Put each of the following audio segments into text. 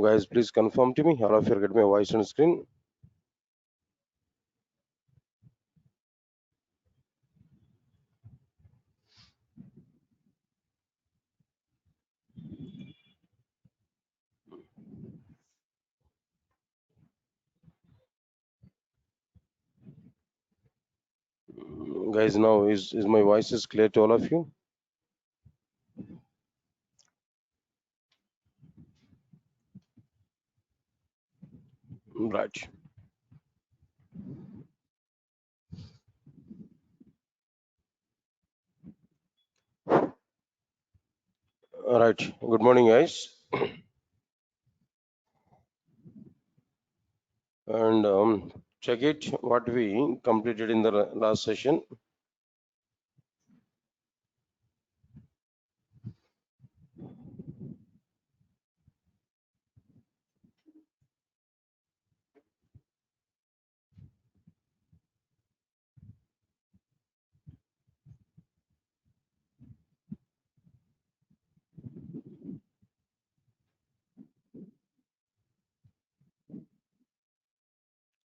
Guys, please confirm to me. All of you are getting my voice on screen. Guys, now is my voice is clear to all of you? Right. All right. Good morning, guys. And check it what we completed in the last session.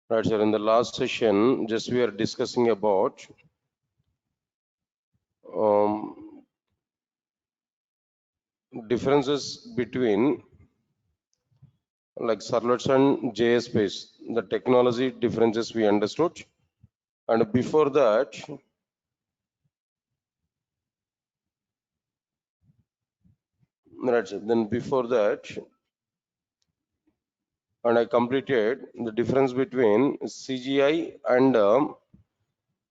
Right, sir. In the last session, just we are discussing about differences between like servlets and JSPs, the technology differences we understood. And before that, right, sir, then before that, and I completed the difference between CGI and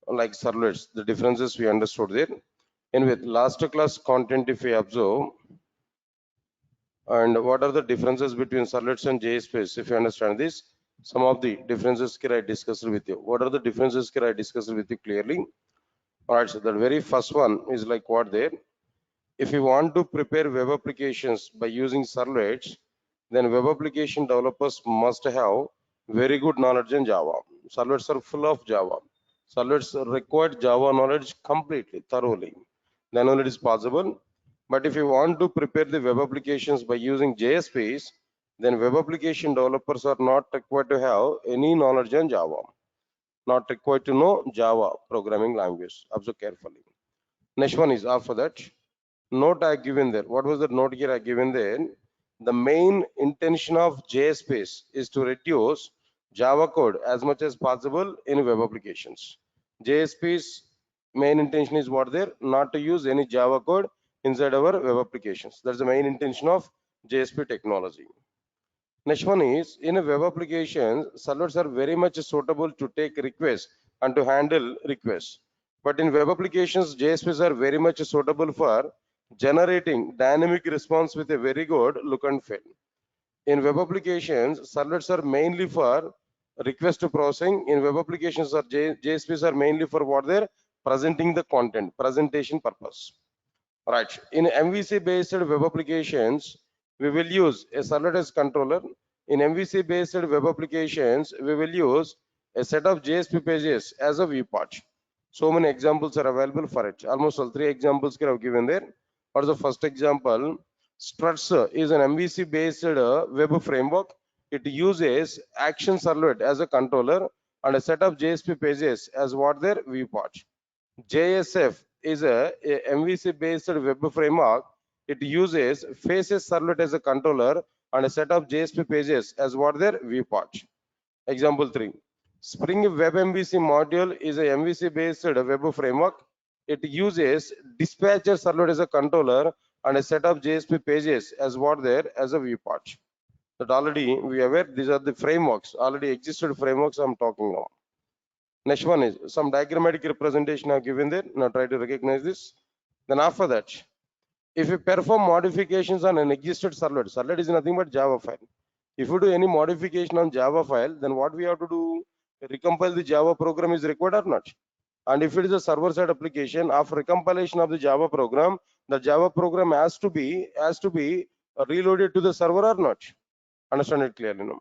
like servlets, the differences we understood there. And with last class content, if we observe, and what are the differences between servlets and JSPs, if you understand this, some of the differences here I discussed with you. What are the differences here I discussed with you clearly? All right, so the very first one is like what there. If you want to prepare web applications by using servlets, then web application developers must have very good knowledge in Java. Servlets are full of Java. Servlets require Java knowledge completely, thoroughly. Then only it is possible. But if you want to prepare the web applications by using JSPs, then web application developers are not required to have any knowledge on Java. Not required to know Java programming language. Observe carefully. Next one is after that. Note I given there. What was the note here I given there? The main intention of JSPs is to reduce Java code as much as possible in web applications. JSP's main intention is what there? Not to use any Java code inside our web applications. That's the main intention of JSP technology. Next one is in a web applications, servers are very much suitable to take requests and to handle requests. But in web applications, JSPs are very much suitable for generating dynamic response with a very good look and feel. In web applications, servlets are mainly for request processing. In web applications, JSPs are mainly for what they're presenting the content, presentation purpose. Right. In MVC based web applications, we will use a servlet as controller. In MVC based web applications, we will use a set of JSP pages as a viewport. So many examples are available for it. Almost all 3 examples I have given there. For the first example, Struts is an MVC based web framework. It uses action servlet as a controller and a set of JSP pages as what their viewport. JSF is a MVC based web framework. It uses faces servlet as a controller and a set of JSP pages as what their viewport. Example 3. Spring Web MVC module is a MVC based web framework. It uses dispatcher servlet as a controller and a set of JSP pages as what there as a viewport. That already we are aware these are the frameworks, already existed frameworks I'm talking now. Next one is some diagrammatic representation I've given there. Now try to recognize this. Then after that, if you perform modifications on an existed servlet, servlet is nothing but Java file. If you do any modification on Java file, then what we have to do? Recompile the Java program is required or not? And if it is a server-side application, after recompilation of the Java program, the Java program has to be reloaded to the server or not? Understand it clearly now.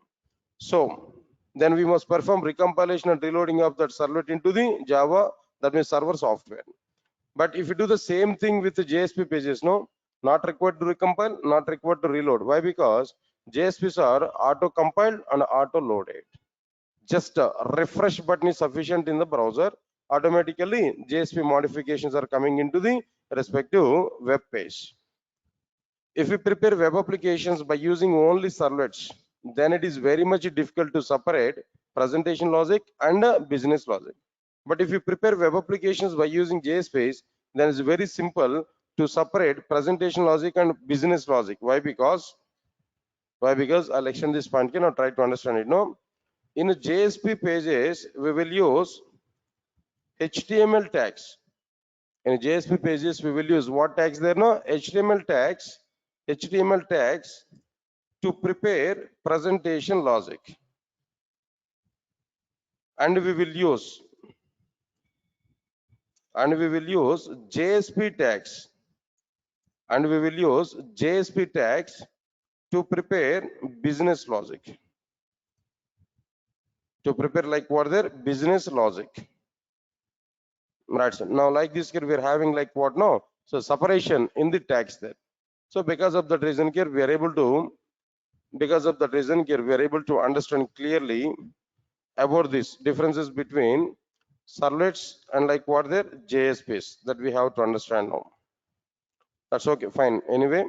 So then we must perform recompilation and reloading of that servlet into the Java, that means server software. But if you do the same thing with the JSP pages, no, not required to recompile, not required to reload. Why? Because JSPs are auto compiled and auto loaded. Just a refresh button is sufficient in the browser. Automatically JSP modifications are coming into the respective web page. If we prepare web applications by using only servlets, then it is very much difficult to separate presentation logic and business logic. But if you prepare web applications by using JSPs, then it's very simple to separate presentation logic and business logic. Why? Because I'll extend this point. Can I try to understand it? No. In JSP pages, we will use HTML tags. In JSP pages, we will use what tags there? No, HTML tags to prepare presentation logic, and we will use JSP tags, to prepare business logic, to prepare like what there business logic. Right. So now like this here we are having like what no, so separation in the tags there. So because of that reason here we are able to understand clearly about these differences between servlets and like what their JSPs that we have to understand now. That's okay, fine. Anyway,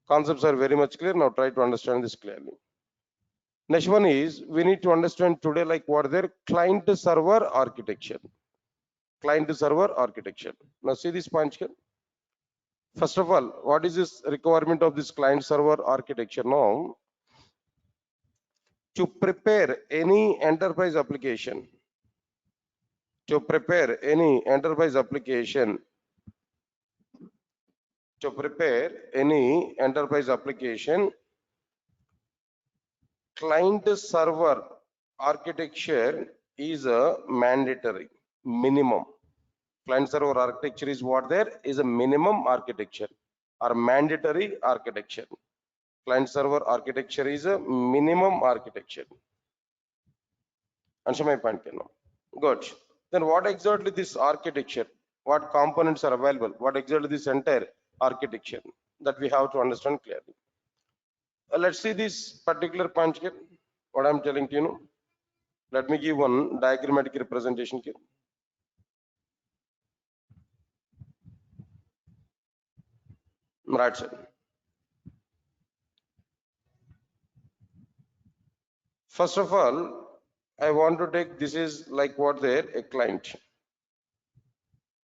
concepts are very much clear. Now try to understand this clearly. Next one is we need to understand today like what their client server architecture. Now see this point here. First of all, what is this requirement of this client server architecture? Now, to prepare any enterprise application, client server architecture is a mandatory minimum. Client server architecture is what there is a minimum architecture or mandatory architecture. Client server architecture is a minimum architecture. Answer my point now. Good. Then what exactly this architecture? What components are available? What exactly this entire architecture that we have to understand clearly. Let's see this particular point here. What I'm telling to you know. Let me give one diagrammatic representation here. Right, sir. First of all, I want to take this is like what there a client.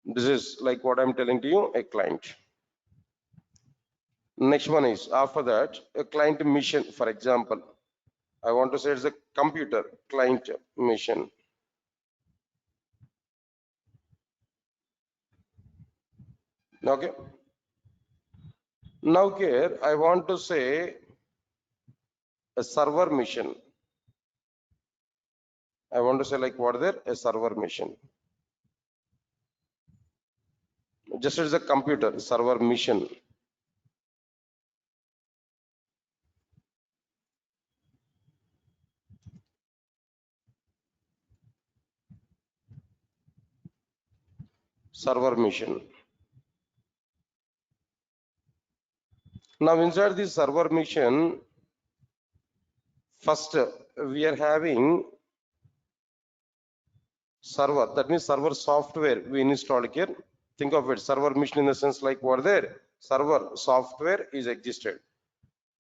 This is like what I'm telling to you a client. Next one is after that a client mission. For example, I want to say it's a computer client mission. Okay. Now here I want to say a server mission. I want to say like what there a server mission. Just as a computer server mission. Server mission. Now inside this server mission, first we are having server, that means server software we install here. Think of it, server mission in the sense like what there server software is existed.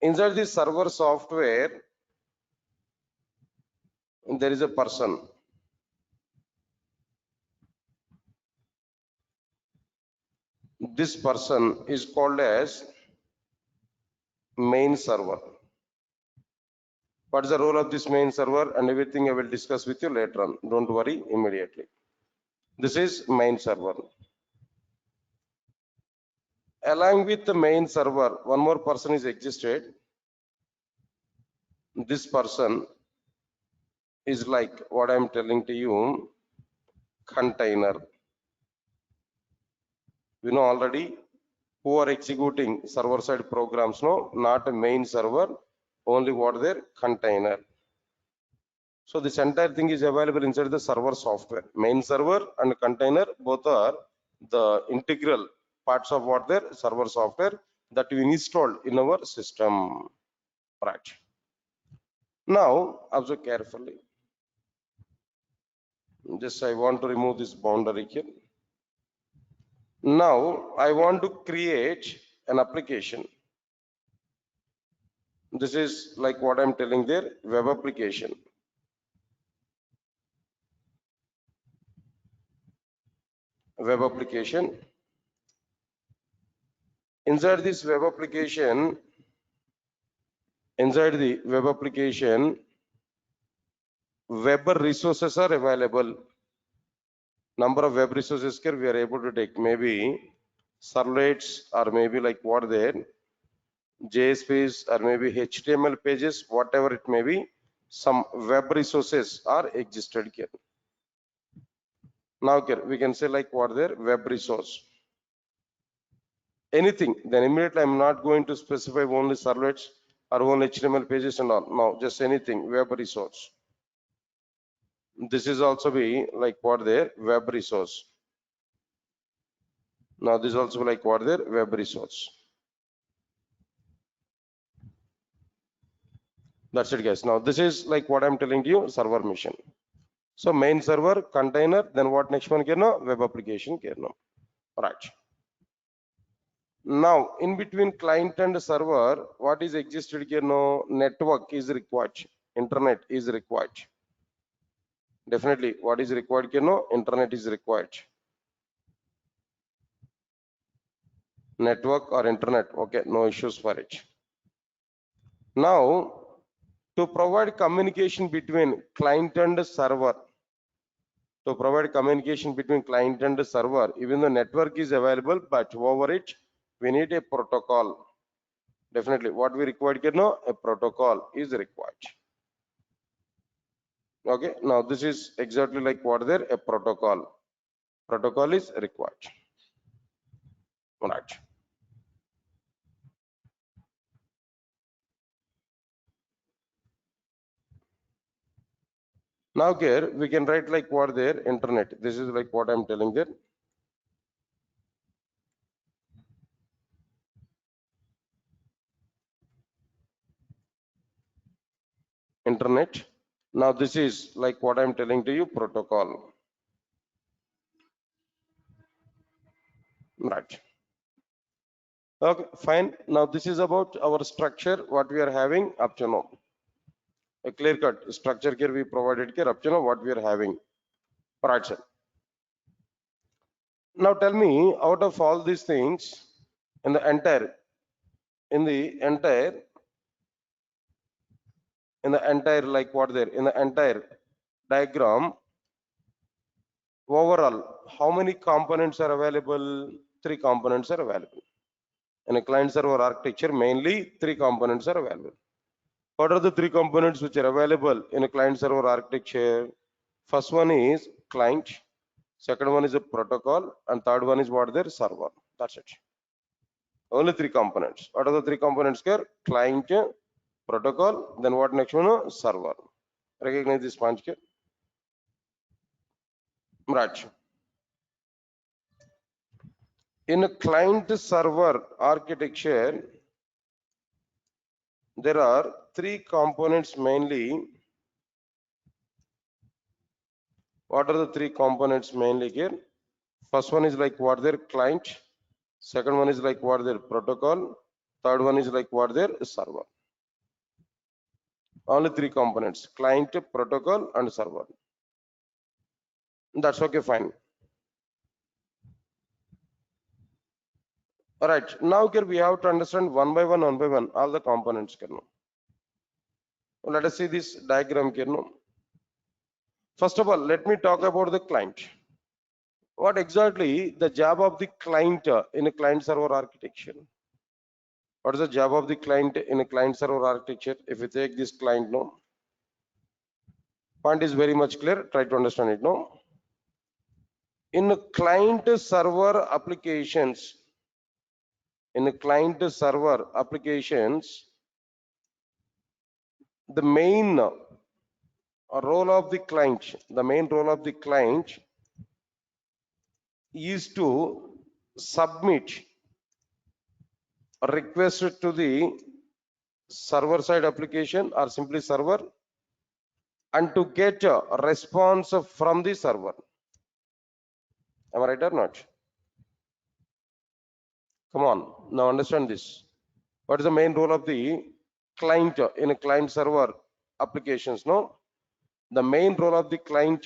Inside this server software there is a person. This person is called as main server. What is the role of this main server and everything I will discuss with you later on. Don't worry immediately. This is main server. Along with the main server, one more person is existed. This person is like what I am telling to you, container. We know already who are executing server side programs, no, not a main server, only what their container. So this entire thing is available inside the server software. Main server and container both are the integral parts of what their server software. that we installed in our system. Right. Now observe carefully. Just I want to remove this boundary here. Now I want to create an application. This is like what I'm telling there, web application. Web application. Inside this web application, web resources are available. Number of web resources here we are able to take, maybe servlets or maybe like what there, JSPs or maybe HTML pages, whatever it may be, some web resources are existed here. Now here we can say like what there, web resource. Anything, then immediately I'm not going to specify only servlets or only HTML pages and all. No, just anything, web resource. This is also be like what there, web resource. Now this is also like what there, web resource. That's it, guys. Now this is like what I'm telling you, server mission. So main server, container, then what next one here now, web application here now. Right. Now in between client and server, what is existed here now? Network is required, internet is required. Definitely, what is required here now? Internet is required. Network or internet, okay, no issues for it. Now to provide communication between client and server, even the network is available, but over it we need a protocol. Definitely, what we required here now, a protocol is required. Okay, now this is exactly like what there, a protocol is required. Right. Now here we can write like what there, internet. This is like what I'm telling there. Internet. Now this is like what I'm telling to you, protocol. Right. Okay, fine. Now this is about our structure, what we are having up to now. A clear cut structure here we provided here up to now what we are having. Right, sir. Now tell me, out of all these things, in the entire like what there, in the entire diagram, overall, how many components are available? 3 components are available. In a client server architecture, mainly 3 components are available. What are the 3 components which are available in a client server architecture? First one is client, second one is a protocol, and third one is what there, server. That's it. Only 3 components. What are the 3 components here? Client, protocol, then what next one? Server. Recognize this point here. Right. In a client server architecture, there are 3 components mainly. What are the 3 components mainly here? First one is like what their client, second one is like what their protocol, third one is like what their server. Only 3 components, client, protocol and server. That's okay, fine. All right, now here we have to understand one by one all the components. Let us see this diagram here. First of all, let me talk about the client. What exactly the job of the client in a client server architecture? What is the job of the client in a client server architecture? If you take this client, no, point is very much clear. Try to understand it. No, in a client server applications, the main role of the client, is to submit request to the server side application or simply server, and to get a response from the server. Am I right or not? Come on, now understand this. What is the main role of the client in a client server applications? No, the main role of the client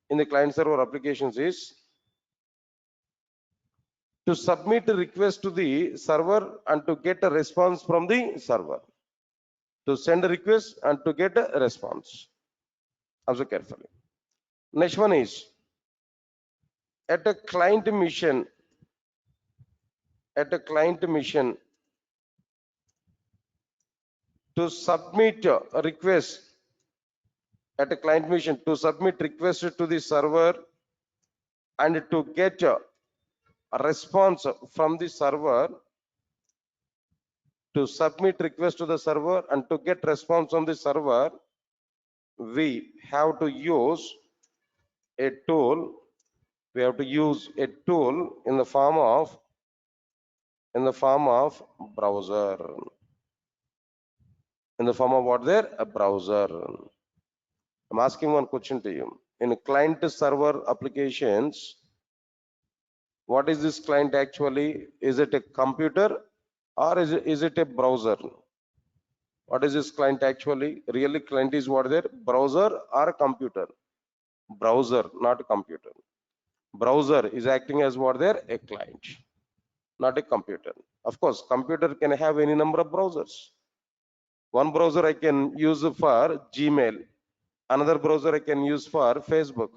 in the client server applications is to submit a request to the server and to get a response from the server. To send a request and to get a response. Observe carefully. Next one is at a client mission. At a client mission, to submit a request at a client mission to submit request to the server and to get a response from the server, to submit request to the server and to get response from the server, we have to use a tool. We have to use a tool in the form of browser. In the form of what there? A browser. I'm asking one question to you. In client server applications, what is this client actually? Is it a computer or is it a browser? What is this client actually? Really client is what there? Browser or a computer? Browser, not a computer. Browser is acting as what there? A client, not a computer. Of course, computer can have any number of browsers. One browser I can use for Gmail. Another browser I can use for Facebook.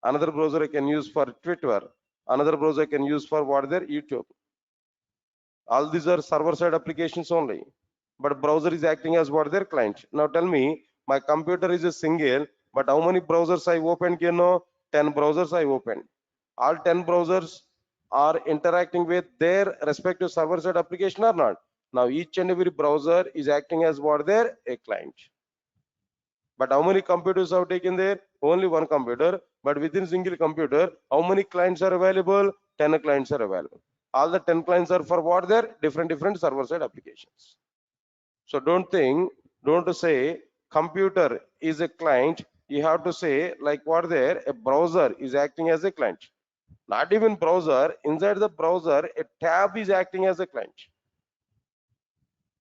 Another browser I can use for Twitter. Another browser I can use for what there? YouTube. All these are server side applications only, but browser is acting as what their client. Now tell me, my computer is a single, but how many browsers I opened? You know, 10 browsers I opened. All 10 browsers are interacting with their respective server side application or not? Now each and every browser is acting as what their a client. But how many computers have taken there? Only one computer. But within single computer, how many clients are available? 10 clients are available. All the 10 clients are for what? There different server side applications. So don't say computer is a client. You have to say like what there? A browser is acting as a client. Not even browser. Inside the browser, a tab is acting as a client.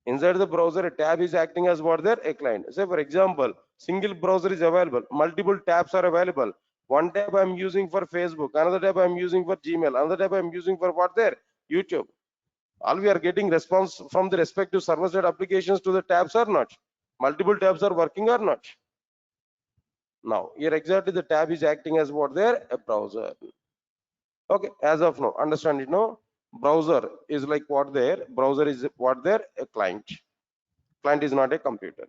Inside the browser, a tab is acting as what there? A client. Say for example, single browser is available, multiple tabs are available. One tab I'm using for Facebook, another tab I'm using for Gmail, another tab I'm using for what there? YouTube. All we are getting response from the respective server side applications to the tabs or not? Multiple tabs are working or not? Now, here exactly the tab is acting as what there? A browser. Okay, as of now, understand it now? Browser is like what there? Browser is what there? A client. Client is not a computer.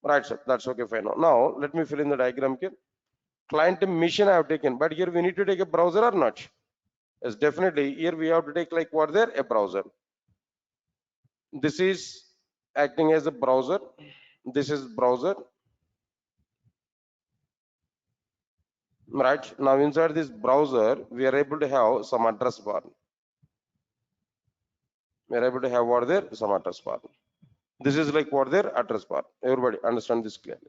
Right, sir. That's okay, fine. Now, let me fill in the diagram here. Client mission I have taken, but here we need to take a browser or not? Yes, definitely. Here we have to take like what there? A browser. This is acting as a browser. This is browser. Right. Now, inside this browser, we are able to have some address bar. We are able to have what there? Some address bar. This is like what their address bar. Everybody understand this clearly.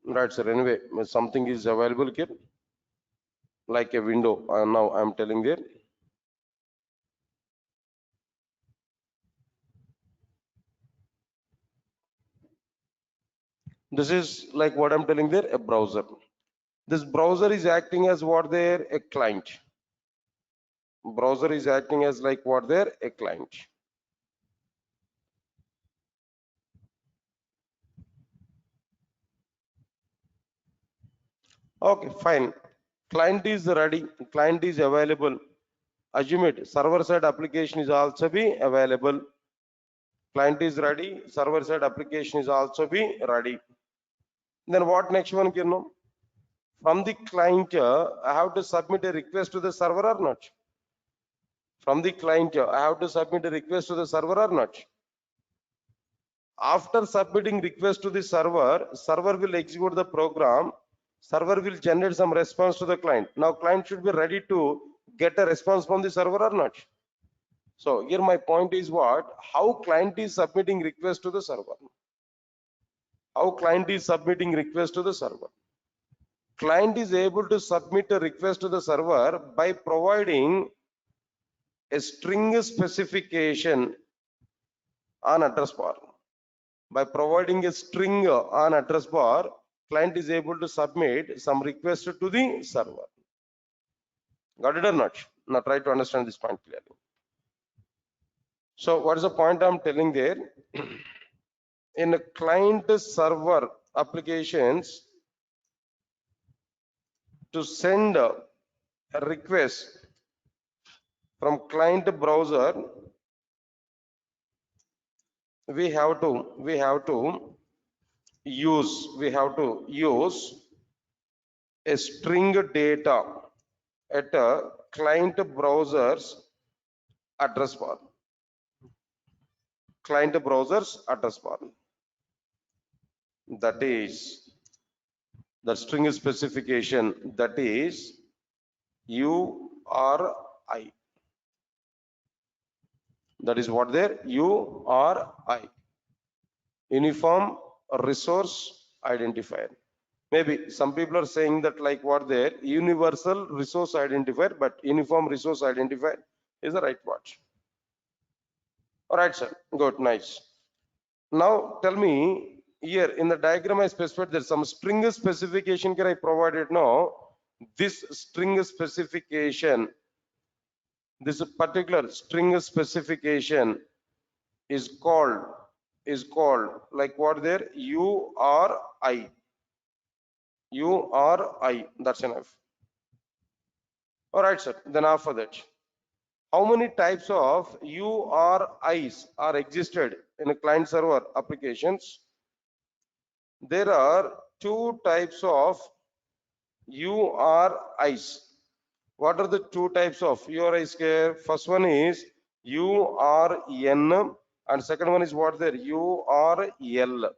Right, sir. Anyway, something is available here, like a window. Now I'm telling there. This is like what I'm telling there, a browser. This browser is acting as what there? A client. Browser is acting as like what there? A client. Okay, fine. Client is ready. Client is available. Assume it. Server side application is also be available. Client is ready. Server side application is also be ready. Then what next one, you know? From the client, I have to submit a request to the server or not? From the client, I have to submit a request to the server or not? After submitting request to the server, server will execute the program. Server will generate some response to the client. Now client should be ready to get a response from the server or not. So here my point is what? How client is submitting request to the server. How client is submitting request to the server. Client is able to submit a request to the server by providing a string specification on address bar. By providing a string on address bar, client is able to submit some request to the server. Got it or not? Now try to understand this point clearly. So what is the point I'm telling there? In a client server applications, to send a request from client browser, we have to use a string data at a client browser's address bar. Client browser's address bar. That is the string specification, that is URI. That is what there? URI. Uniform Resource Identifier. Maybe some people are saying that like what there? Universal Resource Identifier, but Uniform Resource Identifier is the right word. Alright, sir. Good, nice. Now tell me, here in the diagram I specified there's some string specification can I provided now. This string specification, this particular string specification is called like what there? URI. URI. That's enough. Alright, sir. Then after that, how many types of URIs are existed in a client server applications? There are two types of URIs. What are the two types of URIs here? First one is URN and second one is what there? URL.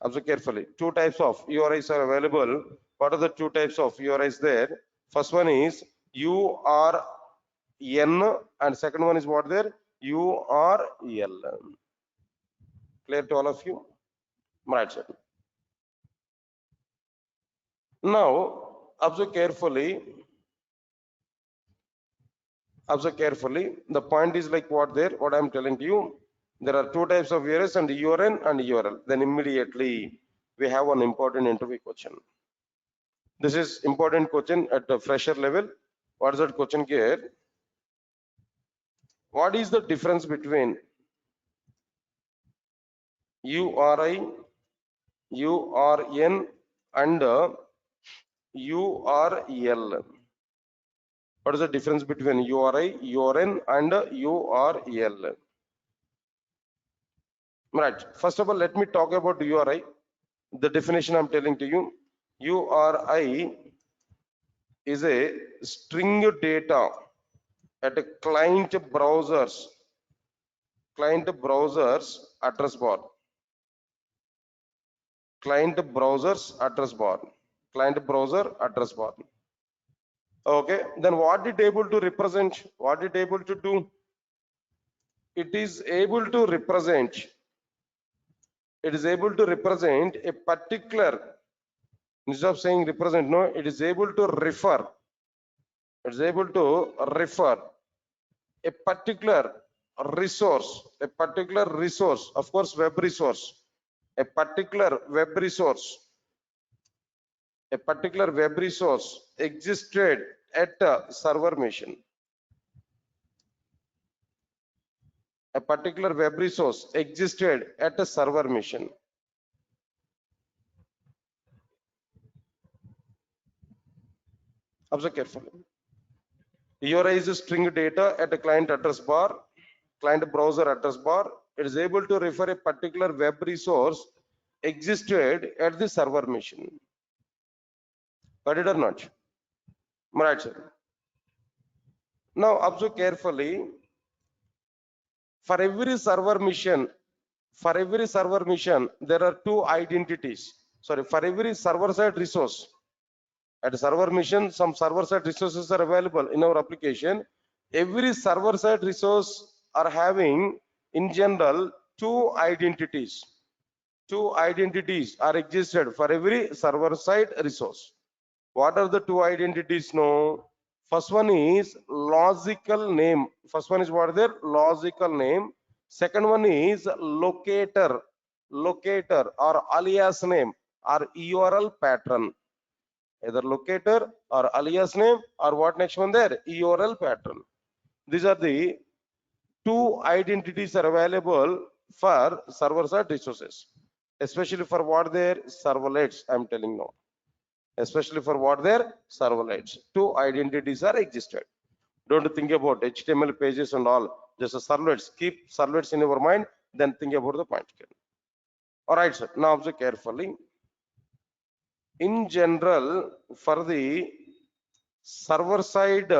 Observe carefully. Two types of URIs are available. What are the two types of URIs there? First one is URN and second one is what there? URL. Clear to all of you? Right, sir. Now observe carefully. Observe carefully. The point is like what there? What I am telling to you. There are two types of URIs and URN and URL. Then immediately we have one important interview question. This is important question at the fresher level. What is that question here? What is the difference between URI, URN and URL? What is the difference between URI, URN and URL? Right. First of all, let me talk about URI. The definition I'm telling to you. URI is a string data at a client browser's address bar. Client browser's address bar. Client browser address bar. Okay. Then what it able to represent? What it able to do? It is able to represent. It is able to represent a particular. Instead of saying represent, no, it is able to refer. It is able to refer a particular resource, of course, web resource, a particular web resource existed at a server machine. A particular web resource existed at a server machine. Observe carefully. URI is a string data at a client address bar, client browser address bar. It is able to refer a particular web resource existed at the server machine. Got it or not? Right, sir. Now observe carefully. For every server machine, For every server mission, there are two identities. Sorry, for every server-side resource. At server mission, some server-side resources are available in our application. Every server-side resource are having, in general, two identities. Two identities are existed for every server-side resource. What are the two identities? No. First one is logical name. First one is what their logical name. Second one is locator, locator or alias name or URL pattern. Either locator or alias name or what next one there? URL pattern. These are the two identities are available for server-side resources, especially for what their servlets. I'm telling now. Especially for what their servlets. Two identities are existed. Don't think about HTML pages and all. Just a servlets. Keep servlets in your mind, then think about the point. All right, sir. Now observe carefully. In general, for the server-side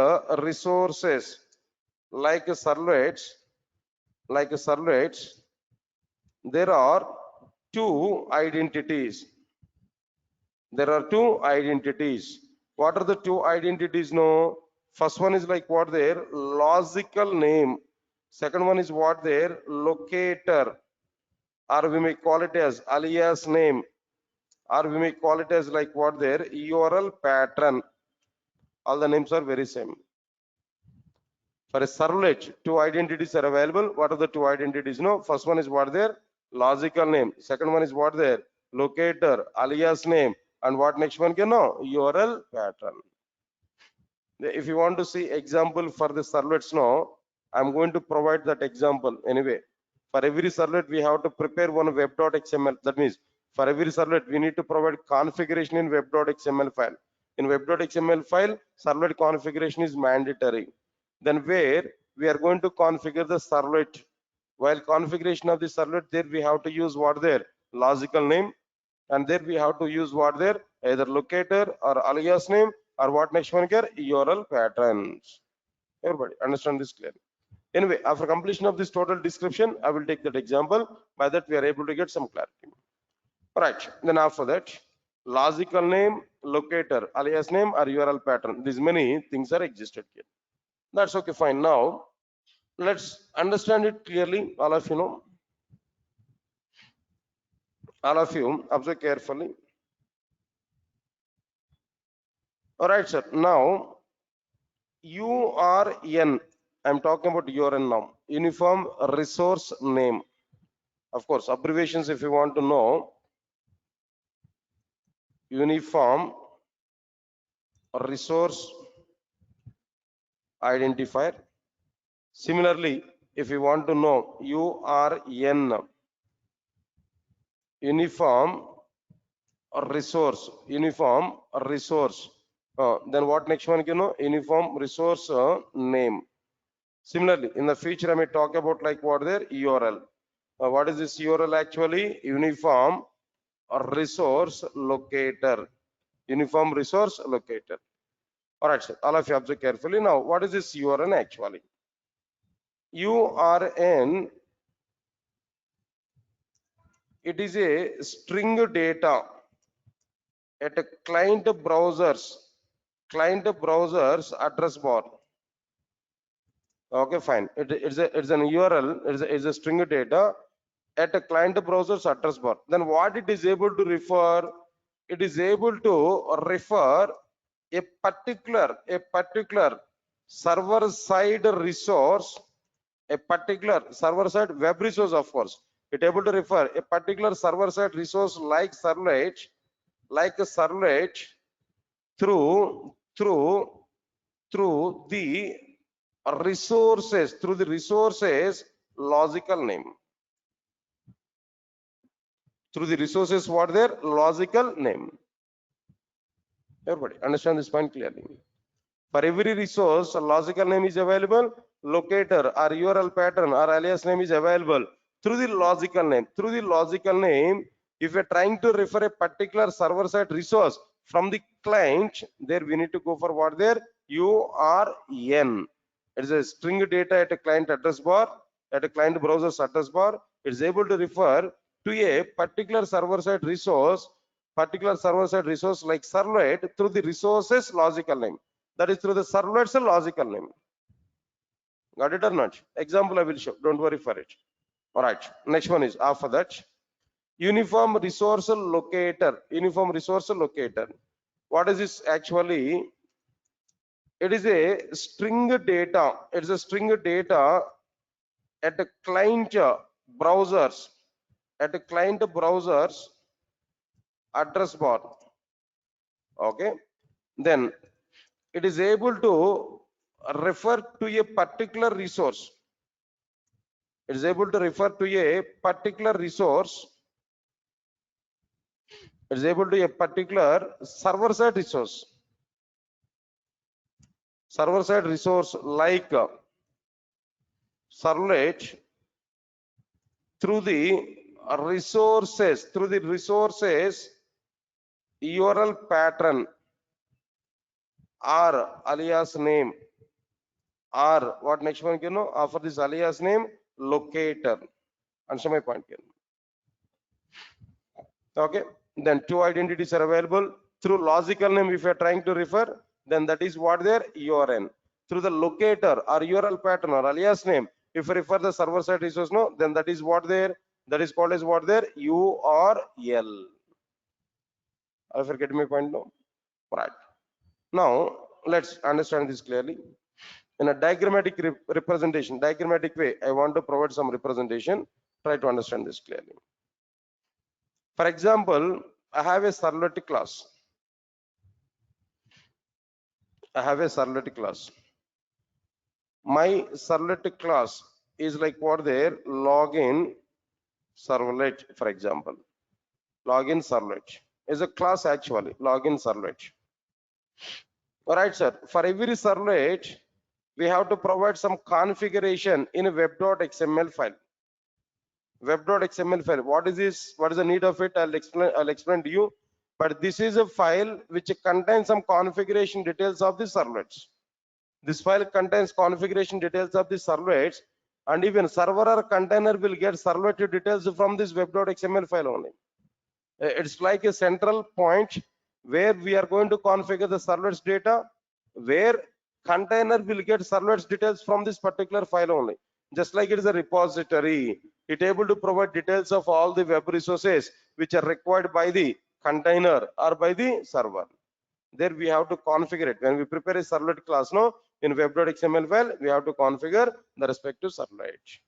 resources like servlets, there are two identities. There are two identities. What are the two identities? No. First one is like what their logical name. Second one is what their locator, or we may call it as alias name, or we may call it as like what their URL pattern. All the names are very same. For a servlet, two identities are available. What are the two identities? No. First one is what their logical name. Second one is what their locator, alias name. And what next one can know? URL pattern. If you want to see example for the servlets now, I'm going to provide that example anyway. For every servlet, we have to prepare one web.xml. That means for every servlet, we need to provide configuration in web.xml file. In web.xml file, servlet configuration is mandatory. Then where we are going to configure the servlet. While configuration of the servlet, there we have to use what their logical name, and there we have to use what their either locator or alias name, or what next one here, URL patterns. Everybody understand this clearly? Anyway, after completion of this total description, I will take that example. By that we are able to get some clarity. All right, then after that, logical name, locator, alias name or URL pattern, these many things are existed here. That's okay, fine. Now let's understand it clearly. All of you know, all of you observe carefully. All right, sir. Now URN, I'm talking about URN now. Uniform resource name. Of course, abbreviations if you want to know. Uniform resource identifier. Similarly, if you want to know URN, uniform resource, then what next one you know? Uniform resource name. Similarly, in the future I may talk about like what their URL. What is this URL actually? Uniform resource locator. Uniform resource locator. All right, sir. All of you observe carefully. Now, what is this URN actually? URN, it is a string data at a client browser's address bar. Okay, fine. It's an URL. It's a string data at a client browser's address bar. Then what it is able to refer? It is able to refer a particular server side resource, a particular server side web resource. Of course, it able to refer a particular server side resource like a servlet through the resources logical name. Through the resources, what their logical name. Everybody understand this point clearly? For every resource, a logical name is available, locator or URL pattern or alias name is available through the logical name. Through the logical name, if you're trying to refer a particular server-side resource from the client, there we need to go for what their URN. It is a string data at a client address bar, at a client browser's address bar. It is able to refer to a particular server-side resource, like servlet through the resource's logical name. That is through the servlet's logical name. Got it or not? Example I will show. Don't worry for it. All right. Next one is after that. Uniform resource locator. Uniform resource locator. What is this actually? It is a string data. It's a string data at a client browsers. At a client browsers address bar. Okay. Then it is able to refer to a particular resource. It is able to refer to a particular resource. It is able to a particular server-side resource. Server-side resource like servlet through the resources URL pattern or alias name, or what next one you know after this alias name locator. Answer my point here. Okay, then two identities are available through logical name. If you are trying to refer, then that is what their URN. Through the locator or URL pattern or alias name, if you refer the server side resource, no, then that is what their, that is called as what their URL. I forget my point now. Right. Now let's understand this clearly. In a diagrammatic representation, diagrammatic way, I want to provide some representation. Try to understand this clearly. For example, I have a servlet class. I have a servlet class. My servlet class is like what there login servlet, for example. Login servlet is a class actually, login servlet. All right, sir. For every servlet, we have to provide some configuration in a web.xml file. Web.xml file. What is this? What is the need of it? I'll explain to you. But this is a file which contains some configuration details of the servlets. This file contains configuration details of the servlets, and even server or container will get servlet details from this web.xml file only. It's like a central point where we are going to configure the servlets data, where container will get servlets details from this particular file only. Just like it is a repository, it able to provide details of all the web resources which are required by the container or by the server. There we have to configure it. When we prepare a servlet class, no, in web.xml file, we have to configure the respective servlet.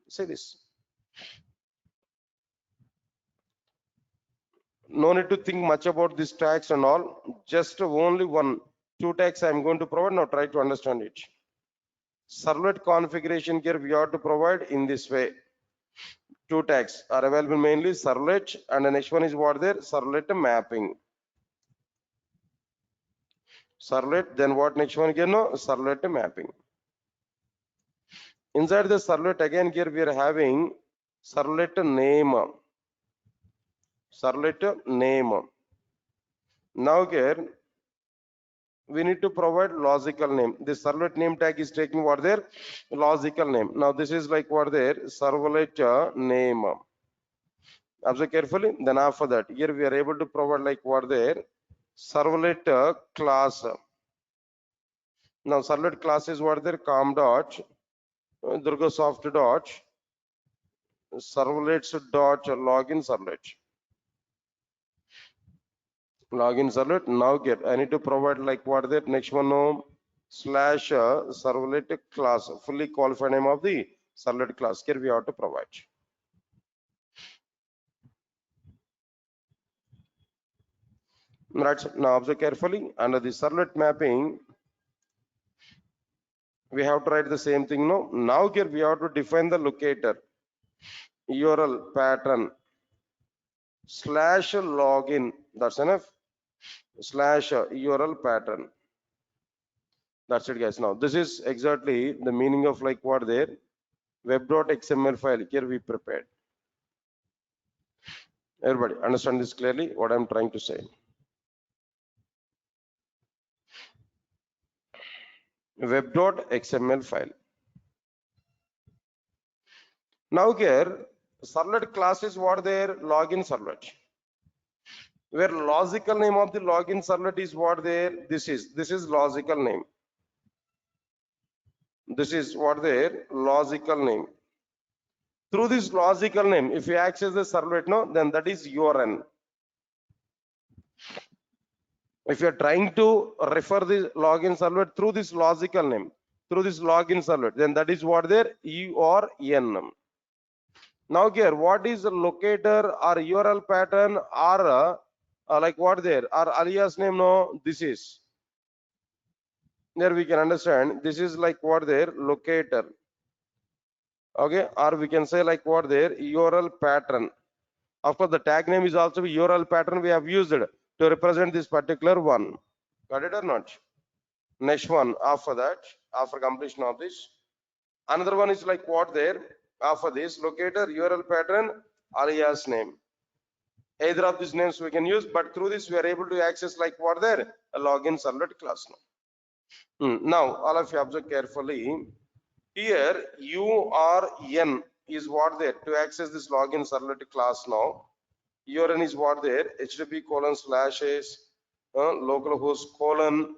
Say this. No need to think much about these tags and all. Just only two tags I am going to provide. Now try to understand it. Servlet configuration here we have to provide in this way. Two tags are available, mainly servlet, and the next one is what there, servlet mapping. Servlet, then what next one again? No, servlet mapping. Inside the servlet again here we are having servlet name. Servlet name. Now here we need to provide logical name. This servlet name tag is taking what there, logical name. Now this is like what there, servlet name. Observe carefully. Then after that, here we are able to provide like what there, servlet class. Now servlet class is what there, com dot Durgasoft dot servlets dot login servlet. Login servlet. Now here I need to provide like what there, next one, no, slash servlet class, fully qualified name of the servlet class. Here we have to provide. Right. Now observe carefully. Under the servlet mapping, we have to write the same thing. No. Now here we have to define the locator, URL pattern, slash login. That's enough. Slash URL pattern. That's it, guys. Now this is exactly the meaning of like what there, web.xml file here we prepared. Everybody understand this clearly, what I'm trying to say? Web.xml file. Now here Servlet class is what there? Login servlet. Where logical name of the login servlet is what there? This is logical name. This is what their logical name. Through this logical name, if you access the servlet, no, then that is URN. If you are trying to refer the login servlet through this logical name, through this login servlet, then that is what their URN. Now here, what is the locator or URL pattern or like what there? Or alias name? No, this is. There we can understand. This is like what there? Locator. Okay, or we can say like what there? URL pattern. Of course, the tag name is also URL pattern we have used to represent this particular one. Got it or not? Next one, after that, after completion of this, another one is like what there? After this, locator, URL pattern, alias name. Either of these names we can use, but through this we are able to access like what there? A login servlet class now. Now, all of you observe carefully. Here, URN is what there to access this login servlet class now. URN is what there? HTTP colon slash is localhost colon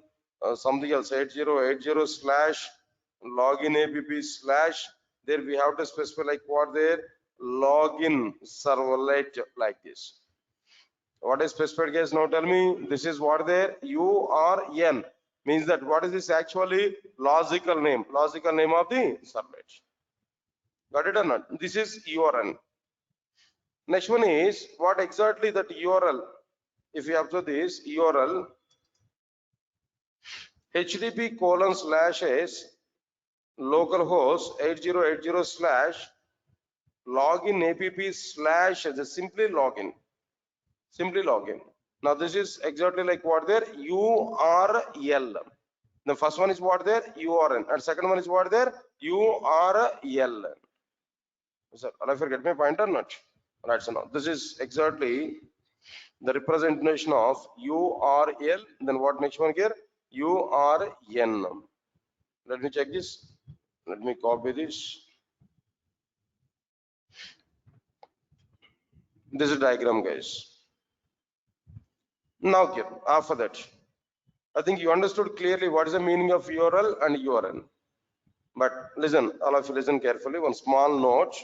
something else 8080 slash login app slash. There we have to specify like what there? Login servlet like this. What is specified, guys? Now tell me. This is what there? URN means that what is this actually? Logical name. Logical name of the servlet. Got it or not? This is URN. Next one is what exactly that URL. If you observe this URL, HTTP colon slash is localhost 8080 slash login app slash just simply login. Simply login. Now this is exactly like what there? URL. The first one is what there? URN. And second one is what there? URL. Sir, all of you get my point or not? Right, so now this is exactly the representation of URL. Then what next one here? URN. Let me check this. Let me copy this. This is diagram, guys. Now here, after that, I think you understood clearly what is the meaning of URL and URN. But listen, all of you listen carefully. One small note.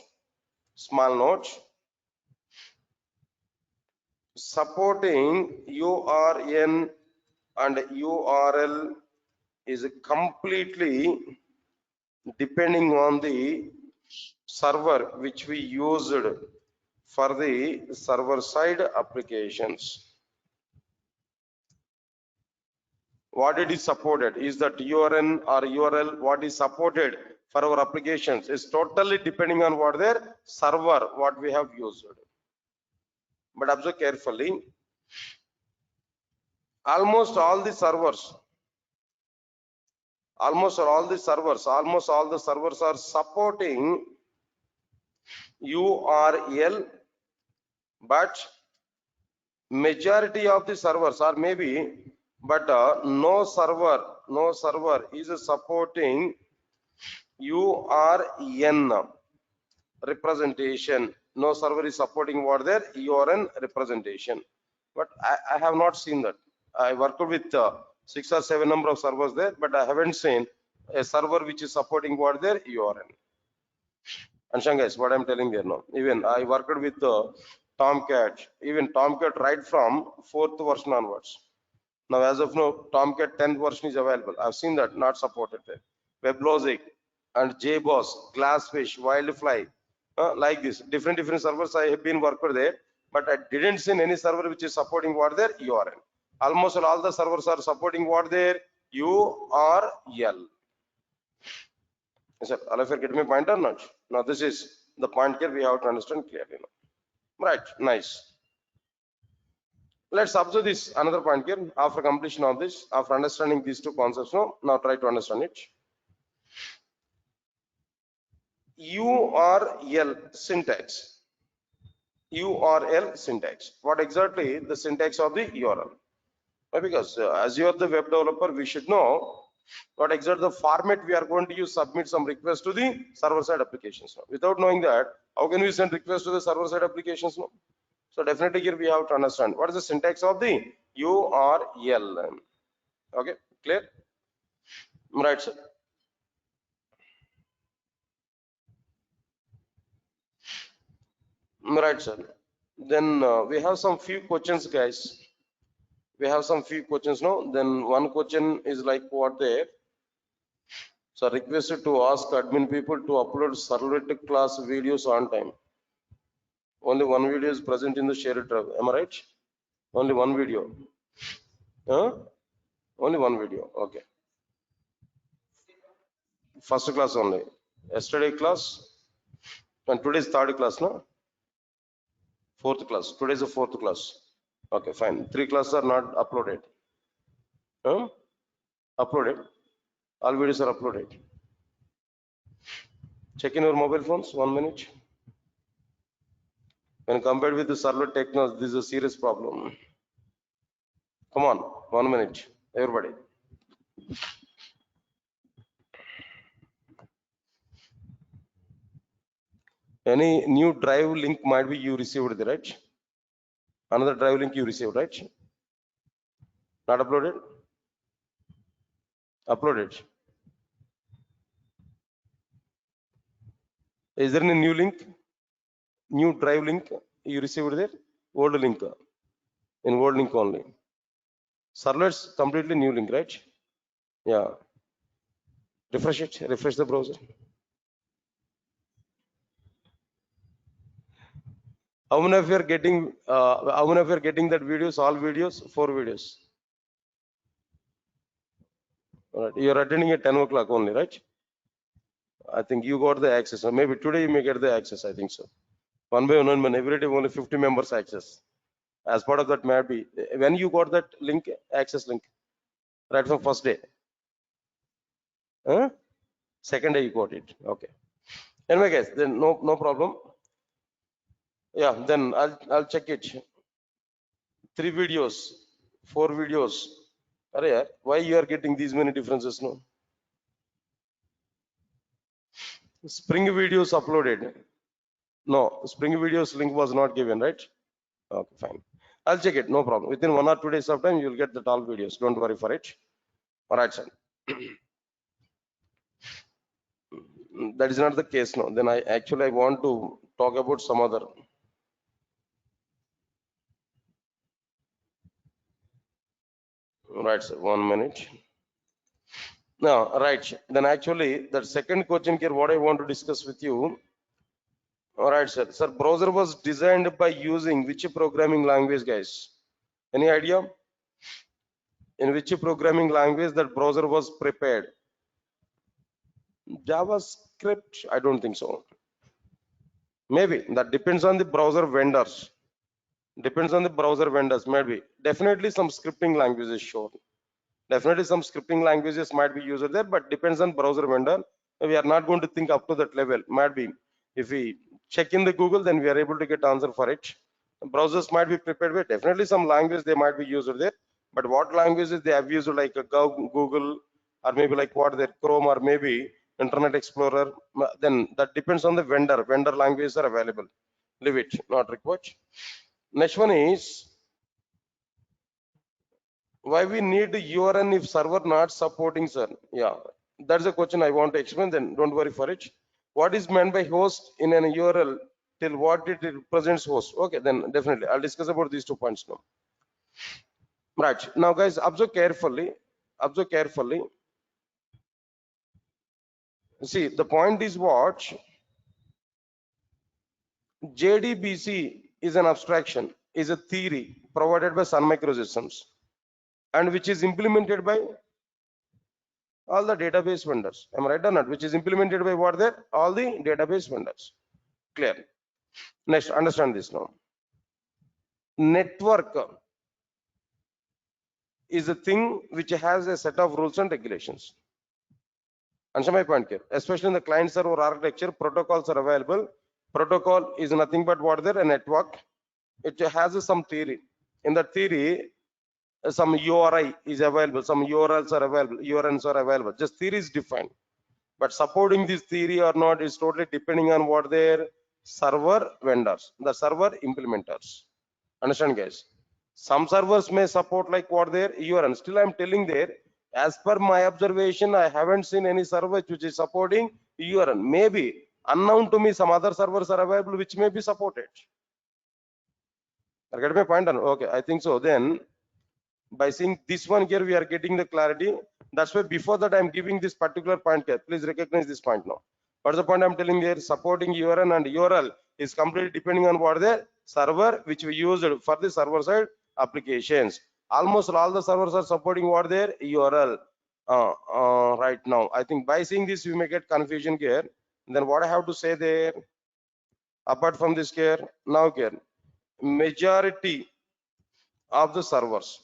Supporting URN and URL is completely depending on the server which we used for the server side applications. What it is supported is that URN or URL, what is supported for our applications is totally depending on what their server, what we have used. But observe carefully, almost all the servers are supporting URL, but majority of the servers are maybe, but no server is supporting URN representation. No server is supporting what their URN representation. But I have not seen that. I worked with 6 or 7 number of servers there, but I haven't seen a server which is supporting what their URN. Understand, guys, what I'm telling there now? Even I worked with Tomcat, even Tomcat right from 4th version onwards. Now, as of now, Tomcat 10th version is available. I've seen that not supported there. WebLogic and JBoss, Glassfish, Wildfly, like this. Different servers I have been worked there, but I didn't see any server which is supporting what their URL. Almost all the servers are supporting what their URL. Sir, all of you get my point or not? Now, this is the point here we have to understand clearly now. Right, nice. Let's observe this another point here. After completion of this, after understanding these two concepts, now try to understand it. URL syntax. URL syntax. What exactly the syntax of the URL? Because as you are the web developer, we should know what exactly the format we are going to use, submit some request to the server side applications. Without knowing that, how can we send request to the server side applications? No? So definitely here we have to understand what is the syntax of the URL. Okay, clear? Right, sir. Right, sir. Then we have some few questions, guys. We have some few questions now. Then one question is like what there. So requested to ask admin people to upload servlet class videos on time. Only one video is present in the shared drive. Am I right? Only one video. Huh? Only one video. Okay. First class only. Yesterday class and today is third class, no? Fourth class. Today is the fourth class. Okay, fine. Three classes are not uploaded. Huh? Uploaded. All videos are uploaded. Check in your mobile phones. 1 minute. When compared with the server technology, this is a serious problem. Come on, 1 minute, everybody. Any new drive link might be you received, right? Another drive link you received, right? Not uploaded? Uploaded. Is there any new link? New drive link you received there? Old link. In old link only. Servlets completely new link, right? Yeah. Refresh it. Refresh the browser. How many of you are getting? How many of you are getting that videos? All videos? 4 videos. All right. You are attending at 10 o'clock only, right? I think you got the access. Or maybe today you may get the access. I think so. One by one, every day only 50 members access. As part of that, maybe when you got that link, access link, right from first day. Huh? Second day you got it. Okay. Anyway, guys, then no problem. Yeah, then I'll check it. 3 videos, 4 videos. Arey, why you are getting these many differences? No. Spring videos uploaded. No, Spring videos link was not given, right? Okay, fine. I'll check it. No problem. Within 1 or 2 days of time, you'll get the all videos. Don't worry for it. All right, sir. That is not the case now. Then I want to talk about some other. Right, sir. 1 minute. Now, right. Then actually, that second question here, what I want to discuss with you. All right, sir. Sir, browser was designed by using which programming language, guys? Any idea? In which programming language that browser was prepared? JavaScript? I don't think so. Maybe that depends on the browser vendors. Depends on the browser vendors. Maybe definitely some scripting languages, sure. Definitely some scripting languages might be used there, but depends on browser vendor. We are not going to think up to that level. Might be if we check in the Google, then we are able to get answer for it. Browsers might be prepared with definitely some language they might be used there, but what languages they have used like Google or maybe like what their Chrome or maybe Internet Explorer, then that depends on the vendor. Vendor languages are available. Leave it, not required. Next one is why we need URN if server not supporting, sir? Yeah, that's a question I want to explain. Then don't worry for it. What is meant by host in an URL? Till what it represents host? Okay, then definitely I'll discuss about these 2 points now. Right now, guys, observe carefully. Observe carefully. See, the point is what JDBC is an abstraction, is a theory provided by Sun Microsystems, and which is implemented by all the database vendors. Am I right or not? Which is implemented by what there? All the database vendors. Clear. Next, understand this now. Network is a thing which has a set of rules and regulations. Understand my point here? Especially in the client server architecture, protocols are available. Protocol is nothing but what there? A network. It has some theory. In that theory, some URI is available, some URLs are available, URNs are available. Just theory is defined. But supporting this theory or not is totally depending on what their server vendors, the server implementers. Understand, guys? Some servers may support like what their URN. Still, I'm telling there, as per my observation, I haven't seen any server which is supporting URN. Maybe unknown to me, some other servers are available which may be supported. I get my point? Okay, I think so. Then by seeing this one here, we are getting the clarity. That's why before that I'm giving this particular point here. Please recognize this point now. What's the point I'm telling here? Supporting URN and URL is completely depending on what the server which we used for the server side applications. Almost all the servers are supporting what their URL right now. I think by seeing this, you may get confusion here. Then what I have to say there, apart from this here, now here, majority of the servers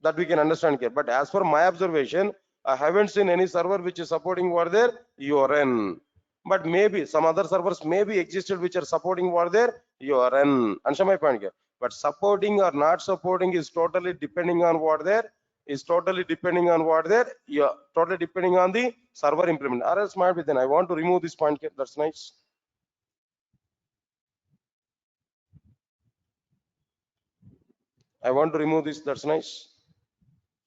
that we can understand here. But as per my observation, I haven't seen any server which is supporting what their URN. But maybe some other servers maybe existed which are supporting what their URN. Understand my point here? But supporting or not supporting is totally depending on what their totally depending on what their totally depending on the server implement. Or else might be then I want to remove this point here. That's nice. I want to remove this. That's nice.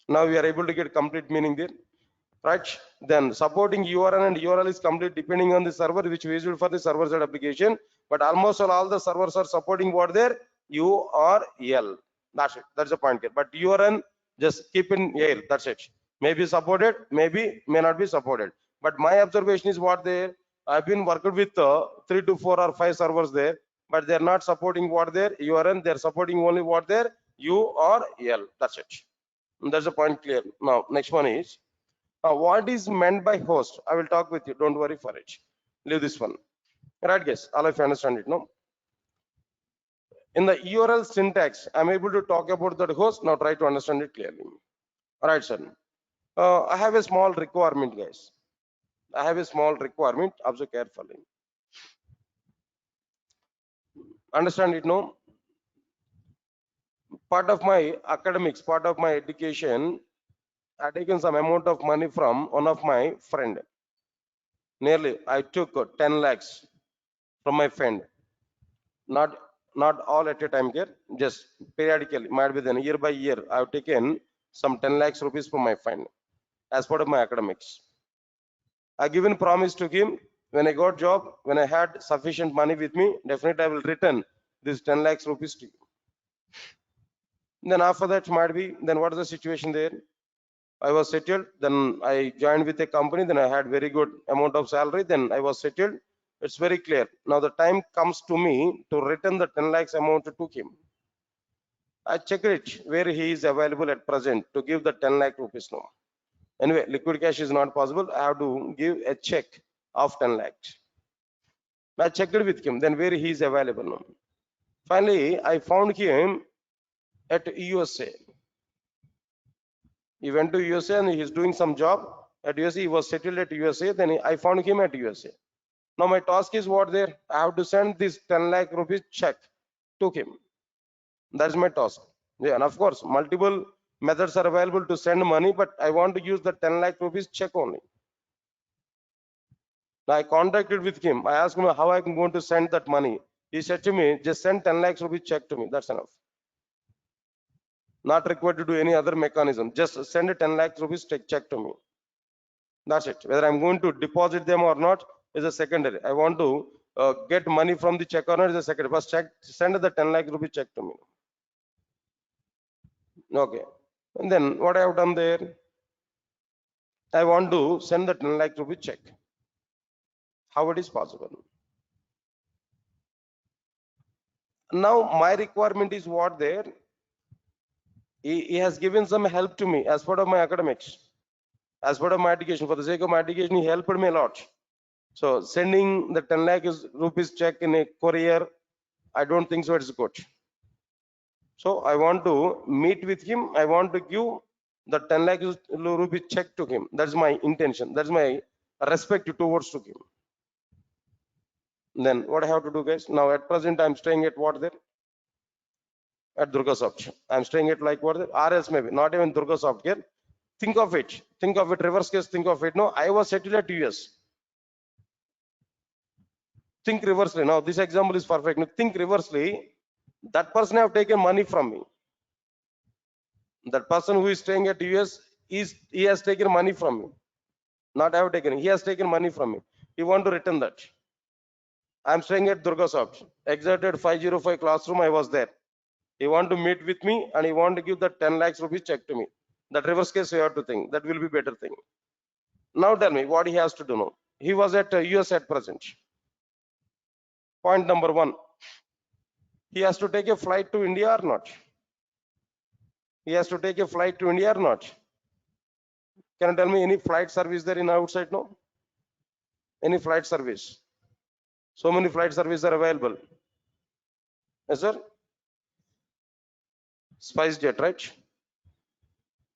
Now we are able to get complete meaning there, right? Then supporting URN and URL is complete depending on the server which we used for the server side application. But almost all the servers are supporting what their URL. That's it. That's the point here. But URN just keep in air. That's it. Maybe supported, maybe may not be supported. But my observation is what there. I've been working with 3 to 4 or 5 servers there, but they're not supporting what their URN. They're supporting only what their URL. That's it. That's the point clear. Now next one is what is meant by host. I will talk with you, don't worry for it. Leave this one, right guys? All of you understand it, no? In the URL syntax, I'm able to talk about that host. Now try to understand it clearly. All right, sir. I have a small requirement, guys. I have a small requirement. Observe carefully. Understand it, no? Part of my academics, part of my education, I taken some amount of money from one of my friend. Nearly, I took 10 lakhs from my friend. Not all at a time here, just periodically, might be then year by year. I've taken some 10 lakhs rupees from my friend as part of my academics. I given promise to him when I got job, when I had sufficient money with me, definitely I will return this 10 lakhs rupees to you. Then after that might be, then what is the situation there? I was settled, then I joined with a company, then I had very good amount of salary, then I was settled. It's very clear. Now the time comes to me to return the 10 lakhs amount to him. I checked it where he is available at present to give the 10 lakh rupees now. Anyway, liquid cash is not possible. I have to give a check of 10 lakhs. I checked it with him, then where he is available now. Finally, I found him at USA. He went to USA and he is doing some job at USA. He was settled at USA. Then I found him at USA. Now my task is what there? I have to send this 10 lakh rupees check to him. That's my task. Yeah, and of course, multiple methods are available to send money, but I want to use the 10 lakh rupees check only. Now I contacted with him. I asked him how I'm going to send that money. He said to me, just send 10 lakhs rupees check to me. That's enough. Not required to do any other mechanism. Just send a 10 lakhs rupees check to me. That's it. Whether I'm going to deposit them or not is a secondary. I want to get money from the check or not is a secondary. First check, send the 10 lakh rupee check to me. Okay. And then what I have done there? I want to send the 10 lakh rupee check. How it is possible? Now my requirement is what there? He has given some help to me as part of my academics, as part of my education. For the sake of my education, he helped me a lot. So sending the 10 lakh rupees check in a courier, I don't think so it's good. So I want to meet with him. I want to give the 10 lakh rupees check to him. That's my intention. That's my respect towards to him. Then what I have to do, guys? Now at present I'm staying at what there? at Durgasoft. I'm staying at like what, or else maybe not even Durgasoft here. Think of it. Think of it. Reverse case. Think of it. No, I was settled at US. Think reversely. Now this example is perfect. Now, think reversely. That person have taken money from me. That person who is staying at US he has taken money from me. Not I have taken. He has taken money from me. He want to return that. I'm staying at Durgasoft. Exerted 505 classroom. I was there. He want to meet with me and he want to give that 10 lakhs rupees check to me. That reverse case you have to think. That will be better thing. Now tell me what he has to do now. He was at US at present. Point number one. He has to take a flight to India or not? He has to take a flight to India or not? Can you tell me any flight service there in outside? No? Any flight service? So many flight services are available. Yes, sir? SpiceJet, right?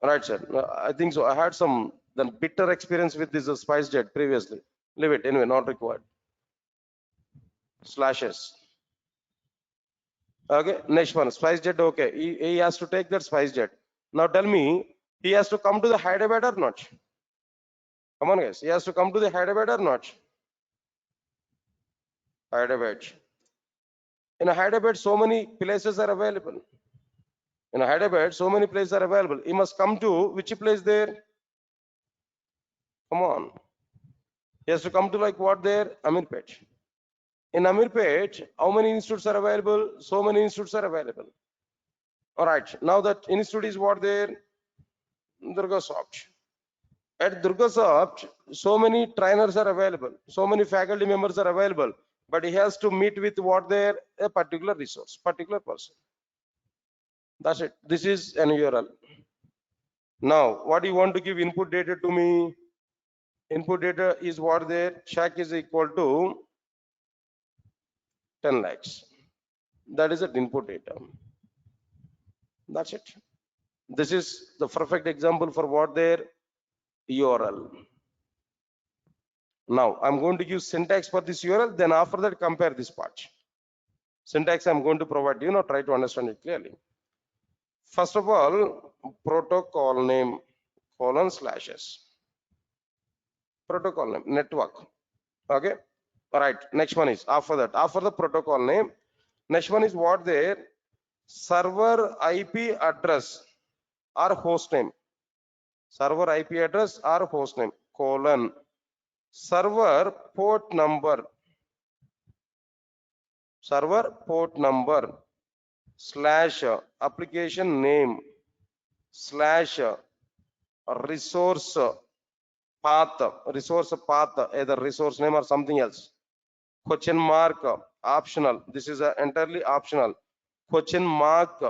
Right, sir. I think so. I had some then bitter experience with this SpiceJet previously. Leave it anyway, not required. Slashes. Okay, next one. SpiceJet, okay. He has to take that SpiceJet. Now tell me, he has to come to the Hyderabad or not? Come on, guys. He has to come to the Hyderabad or not? Hyderabad. In Hyderabad, so many places are available. In Hyderabad, so many places are available. He must come to which place there? Come on. He has to come to like what there? Amirpet. In Amirpet, how many institutes are available? So many institutes are available. All right. Now that institute is what there? Durgasoft. At Durgasoft, so many trainers are available. So many faculty members are available. But he has to meet with what there? A particular resource, particular person. That's it. This is an URL. Now, what do you want to give input data to me? Input data is what there? Check is equal to 10 lakhs. That is the input data. That's it. This is the perfect example for what there? URL. Now, I'm going to give syntax for this URL. Then after that, compare this part. Syntax I'm going to provide you. Now, try to understand it clearly. First of all, protocol name :/. Protocol name, network. Okay. All right. Next one is after that. After the protocol name, next one is what there? Server IP address or host name. Server IP address or host name : server port number. Server port number / application name / resource path, either resource name or something else. Question mark optional. This is entirely optional. Question mark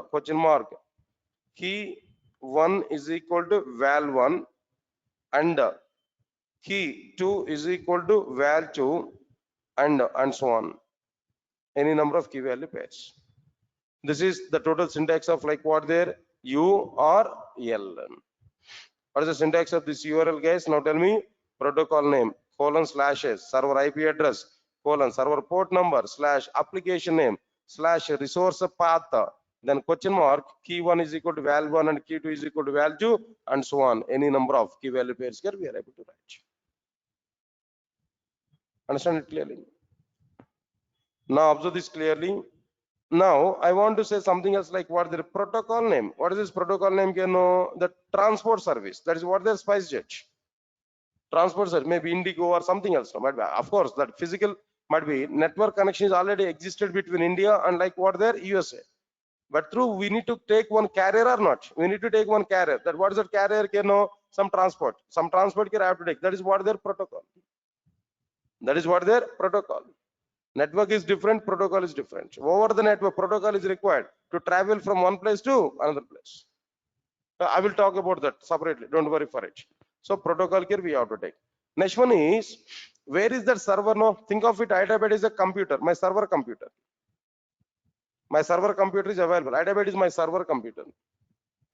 key 1 is equal to val1 and key 2 is equal to val2 and so on. Any number of key value pairs. This is the total syntax of like what there? URL. What is the syntax of this URL, guys? Now tell me. Protocol name : server IP address : server port number / application name / resource path. Then question mark key 1 is equal to val1 and key 2 is equal to val2 and so on. Any number of key value pairs here we are able to write. Understand it clearly? Now observe this clearly. Now I want to say something else like what the protocol name. What is this protocol name? You know, the transport service. That is what the SpiceJet. Transport service, maybe Indigo or something else. But of course, that physical might be network connection is already existed between India and like what there? USA. But through we need to take one carrier or not? We need to take one carrier. That what is that carrier? You know, some transport care I have to take. That is what their protocol. That is what their protocol. Network is different, protocol is different. Over the network, protocol is required to travel from one place to another place. I will talk about that separately. Don't worry for it. So protocol here we have to take. Next one is, where is that server now? Think of it, Hyderabad is a computer, my server computer. My server computer is available. Hyderabad is my server computer.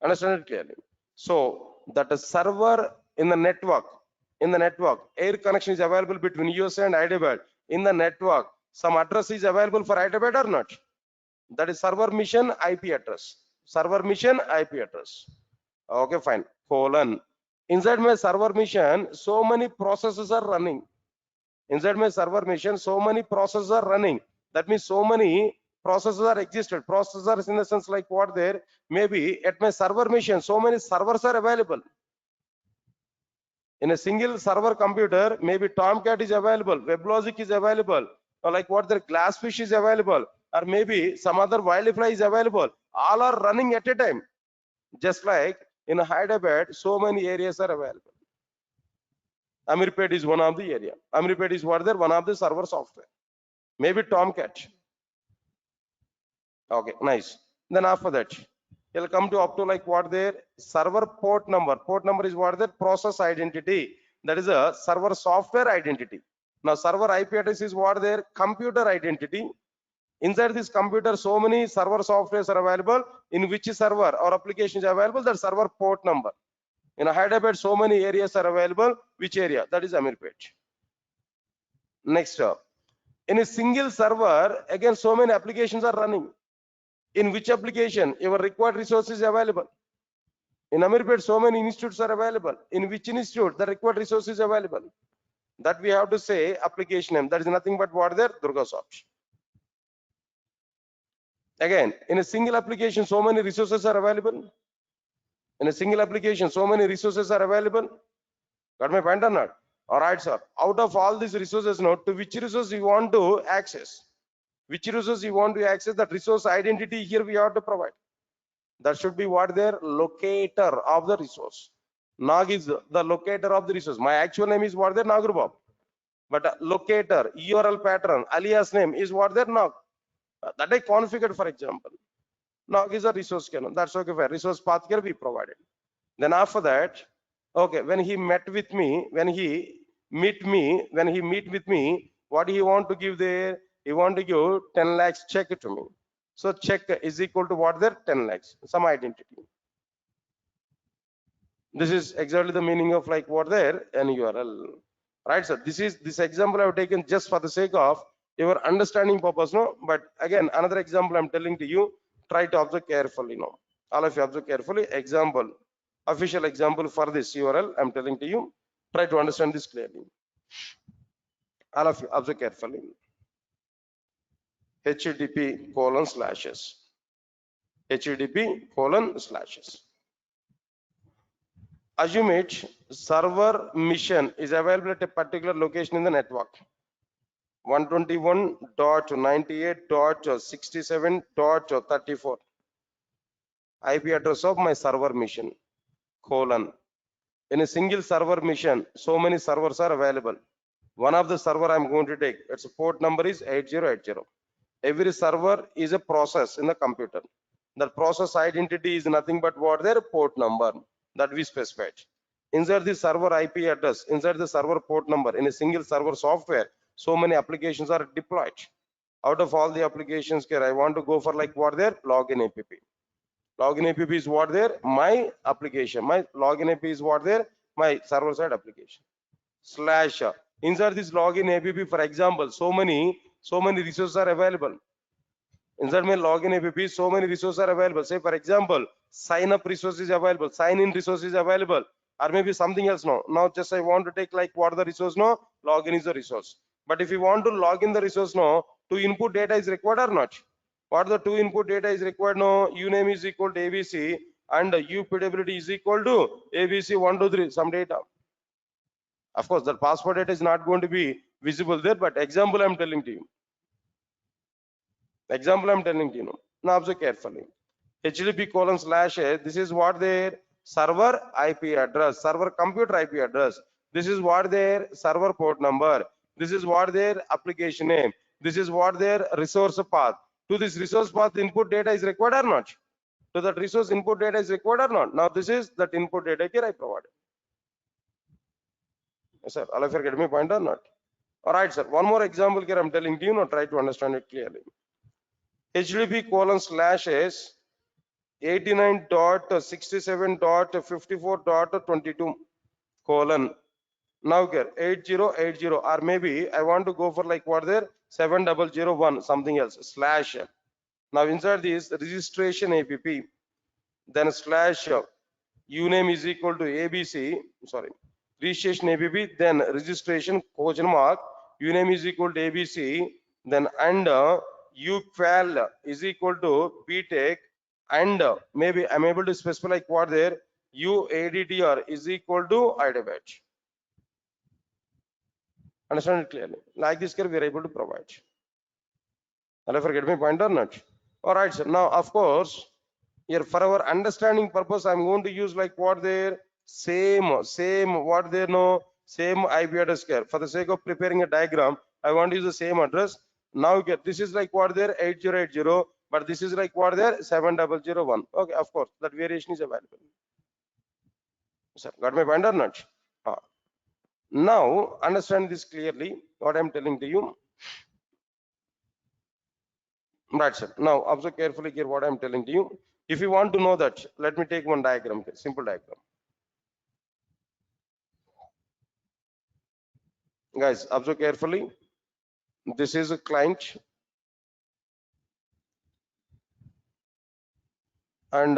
Understand it clearly. So that a server in the network, air connection is available between USA and Hyderabad. In the network, some address is available for Hyderabad or not? That is server mission IP address. Server mission IP address. Okay, fine. Colon. Inside my server mission, so many processes are running. Inside my server mission, so many processes are running. That means so many processes are existed. Processors in the sense like what there, maybe at my server mission, so many servers are available. In a single server computer, maybe Tomcat is available, WebLogic is available, or like what the Glassfish is available, or maybe some other Wildfly is available. All are running at a time. Just like in Hyderabad, so many areas are available. Amirpet is one of the area. Amirpet is what there, one of the server software. Maybe Tomcat. Okay, nice. Then after that, you'll come to up to like what there, server port number. Port number is what there, process identity. That is a server software identity. Now server IP address is what there, computer identity. Inside this computer, so many server softwares are available. In which server or application is available, that server port number. In Hyderabad, so many areas are available. Which area? That is Amirpet. Next up, in a single server, again, so many applications are running. In which application your required resources is available? In Amirpet, so many institutes are available. In which institute the required resources is available? That we have to say application name. That is nothing but what there, Durgasoft. Again, in a single application, so many resources are available. In a single application, so many resources are available. Got my point or not? All right, sir. Out of all these resources, now to which resource you want to access? Which resource you want to access? That resource identity here we have to provide. That should be what their locator of the resource. Nag is the locator of the resource. My actual name is what their Nagoor Babu. But locator, URL pattern, alias name is what their Nag. That I configured, for example. Nag is a resource canon. That's okay. Fair. Resource path here we provided. Then after that, okay, when he met with me, when he meet with me, what he want to give there? He want to give 10 lakhs check to me. So check is equal to what there? 10 lakhs, some identity. This is exactly the meaning of like what there, an URL. Right, sir. This example I have taken just for the sake of your understanding purpose, no? But again, another example I'm telling to you, try to observe carefully, no? All of you observe carefully. Example, official example for this URL I'm telling to you. Try to understand this clearly. All of you observe carefully. http:// http:// Assume it server mission is available at a particular location in the network. 121.98.67.34 IP address of my server mission, colon. In a single server mission, so many servers are available. One of the server I'm going to take, its port number is 8080. Every server is a process in the computer. The process identity is nothing but what their port number that we specified. Inside the server IP address, inside the server port number, in a single server software, so many applications are deployed. Out of all the applications here, I want to go for like what their login app. Login app is what there, my application. My login app is what there, my server side application. Slash inside this login app, for example, so many resources are available. Inside my login app, so many resources are available. Say for example, sign up resources available, sign in resources available, or maybe something else. Now just I want to take like what the resource, login is the resource. But if you want to log in the resource, to input data is required or not? What the two input data is required? Uname is equal to ABC and UPWD is equal to ABC123, some data. Of course, the passport data is not going to be visible there, but example I'm telling to you. Example I'm telling to you. Now observe carefully. http:// this is what their server IP address, server computer IP address. This is what their server port number. This is what their application name. This is what their resource path. To this resource path, input data is required or not? To that resource, input data is required or not? Now this is that input data here I provided. Yes, sir. All of you get me point or not? All right, sir. One more example here I'm telling you. Try to understand it clearly. http:// 89.67.54.22 colon. Now here 8080, or maybe I want to go for like what there 7001 something else slash. Now inside this registration app, then slash uname is equal to abc, sorry, registration app, then registration question mark uname is equal to abc, then and uqual is equal to btech, and maybe I'm able to specify like what there uaddr is equal to idbat. Understand it clearly? Like this we are able to provide. I'll forget my point or not. All right, sir. Now, of course, here for our understanding purpose, I'm going to use like what there same what there no same IP address here. For the sake of preparing a diagram, I want to use the same address. Now get this is like what there 8080, but this is like what there 7001. Okay, of course, that variation is available. Sir, got my point or not? Now understand this clearly. What I'm telling to you. Right, sir. Now observe carefully here what I'm telling to you. If you want to know that, let me take one diagram, simple diagram. Guys, observe carefully. This is a client, and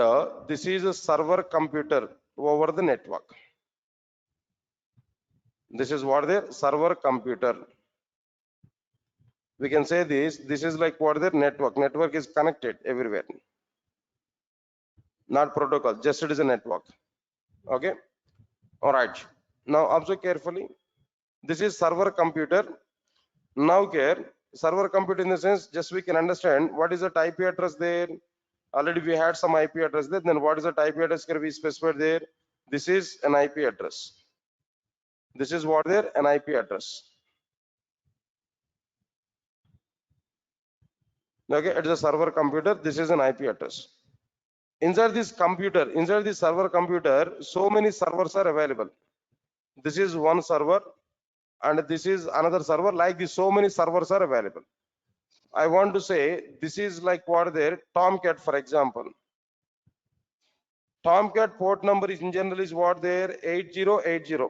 this is a server computer over the network. This is what their server computer. We can say this is like what their network. Network is connected everywhere, not protocol, just it is a network. Okay. All right. Now observe carefully. This is server computer. Now here server computer in the sense just we can understand what is the IP address there. Already we had some IP address there. Then what is the IP address here we specified there? This is an IP address. This is what there an IP address. Okay, it's a server computer. This is an IP address. Inside this computer, inside this server computer, so many servers are available. This is one server, and this is another server. Like this, so many servers are available. I want to say this is like what there Tomcat, for example. Tomcat port number is in general is what there 8080.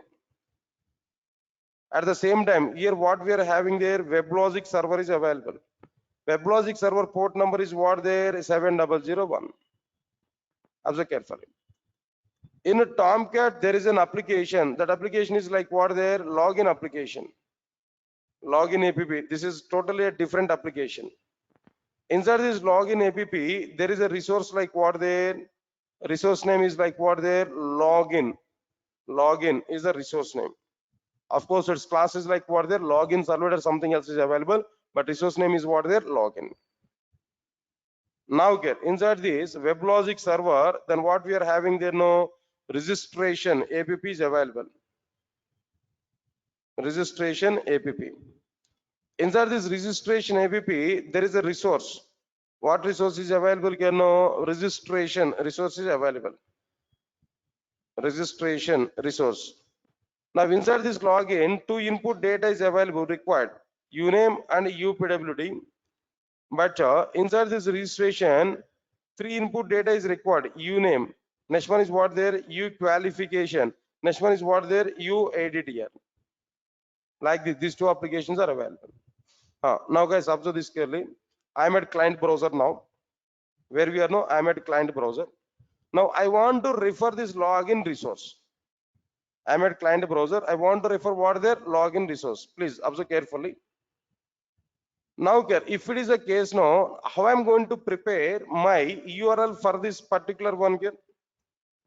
At the same time, here what we are having there WebLogic server is available. WebLogic server port number is what there 7001. Observe carefully. In a Tomcat, there is an application. That application is like what there login application. Login app. This is totally a different application. Inside this login app, there is a resource like what there. Resource name is like what there login. Login is the resource name. Of course, its class is like what there login server or something else is available, but resource name is what there login. Now get inside this WebLogic server, then what we are having there no registration app is available. Registration app. Inside this registration app, there is a resource. What resource is available? Can no registration resource is available. Registration resource. Now inside this login, two input data is available required, uname and upwd. But inside this registration, three input data is required, uname. Next one is what there uqualification. Next one is what there uaddr. Like this, these two applications are available. Now guys, observe this clearly. I'm at client browser now. Where we are now, I'm at client browser. Now I want to refer this login resource. I'm at client browser. I want to refer what their login resource. Please observe carefully. Now if it is a case now, how I'm going to prepare my URL for this particular one here?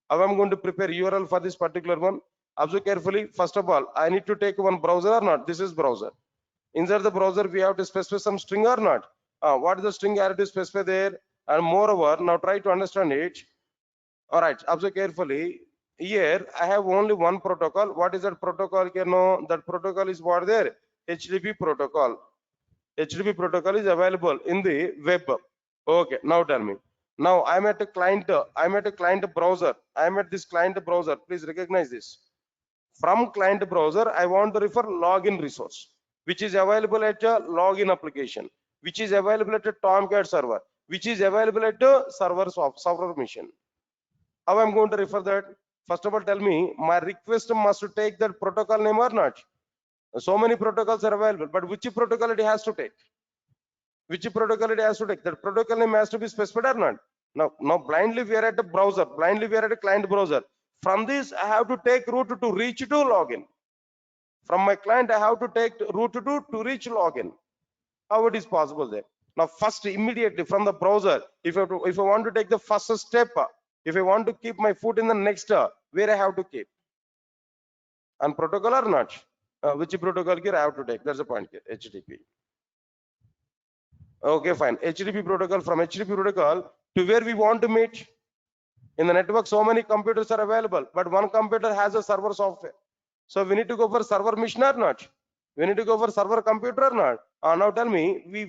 How I'm going to prepare URL for this particular one? Observe carefully. First of all, I need to take one browser or not? This is browser. Inside the browser, we have to specify some string or not? What is the string I have to specify there? And moreover, now try to understand it. All right, observe carefully. Here I have only one protocol. What is that protocol? You know that protocol is what there? HTTP protocol. HTTP protocol is available in the web. Okay, now tell me. Now I'm at a client. I'm at a client browser. I'm at this client browser. Please recognize this. From client browser, I want to refer login resource, which is available at a login application, which is available at a Tomcat server, which is available at a server machine. How I'm going to refer that? First of all, tell me my request must take that protocol name or not. So many protocols are available, but which protocol it has to take? Which protocol it has to take? That protocol name has to be specified or not? Now blindly we are at a browser. Blindly we are at a client browser. From this, I have to take route to reach to login. From my client, I have to take route to reach login. How it is possible there? Now, first immediately from the browser, if I want to take the first step, if I want to keep my foot in the next, where I have to keep? On protocol or not? Which protocol here I have to take? That's the point here. HTTP. Okay, fine. HTTP protocol, from HTTP protocol to where we want to meet. In the network, so many computers are available, but one computer has a server software. So we need to go for server mission or not? We need to go for server computer or not? Now tell me, he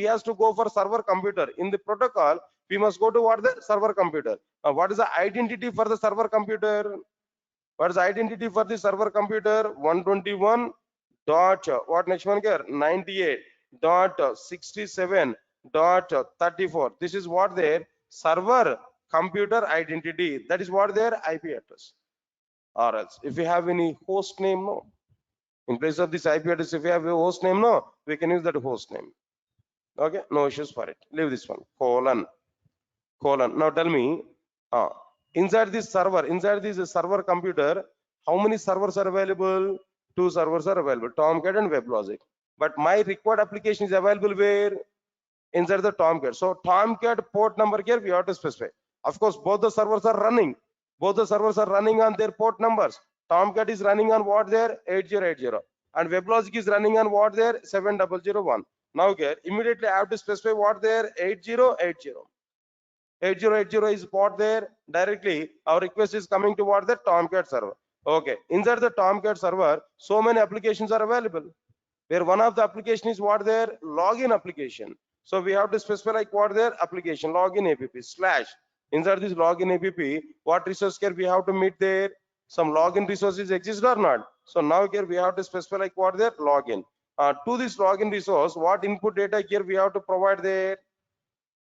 has to go for server computer. In the protocol, we must go to what? The server computer. What is the identity for the server computer? What is the identity for the server computer? 121 dot what next one here? 98 dot 67 dot 34. This is what their server computer identity. That is what their IP address. Or else, if you have any host name, no. In place of this IP address, if you have a host name, no, we can use that host name. Okay, no issues for it. Leave this one. Colon. Now tell me, inside this server computer, how many servers are available? 2 servers are available, Tomcat and WebLogic. But my required application is available where? Inside the Tomcat. So Tomcat port number here we have to specify. Of course, both the servers are running. Both the servers are running on their port numbers. Tomcat is running on what there? 8080. And WebLogic is running on what there? 7001. Now here, immediately I have to specify what there? 8080. 8080 is port there. Directly our request is coming to what? The Tomcat server. Okay, inside the Tomcat server, so many applications are available, where one of the application is what their login application. So we have to specify like what their application login app slash. Inside this login app, what resource here we have to meet there? Some login resources exist or not? So now here we have to specify like what their login. To this login resource, what input data here we have to provide there?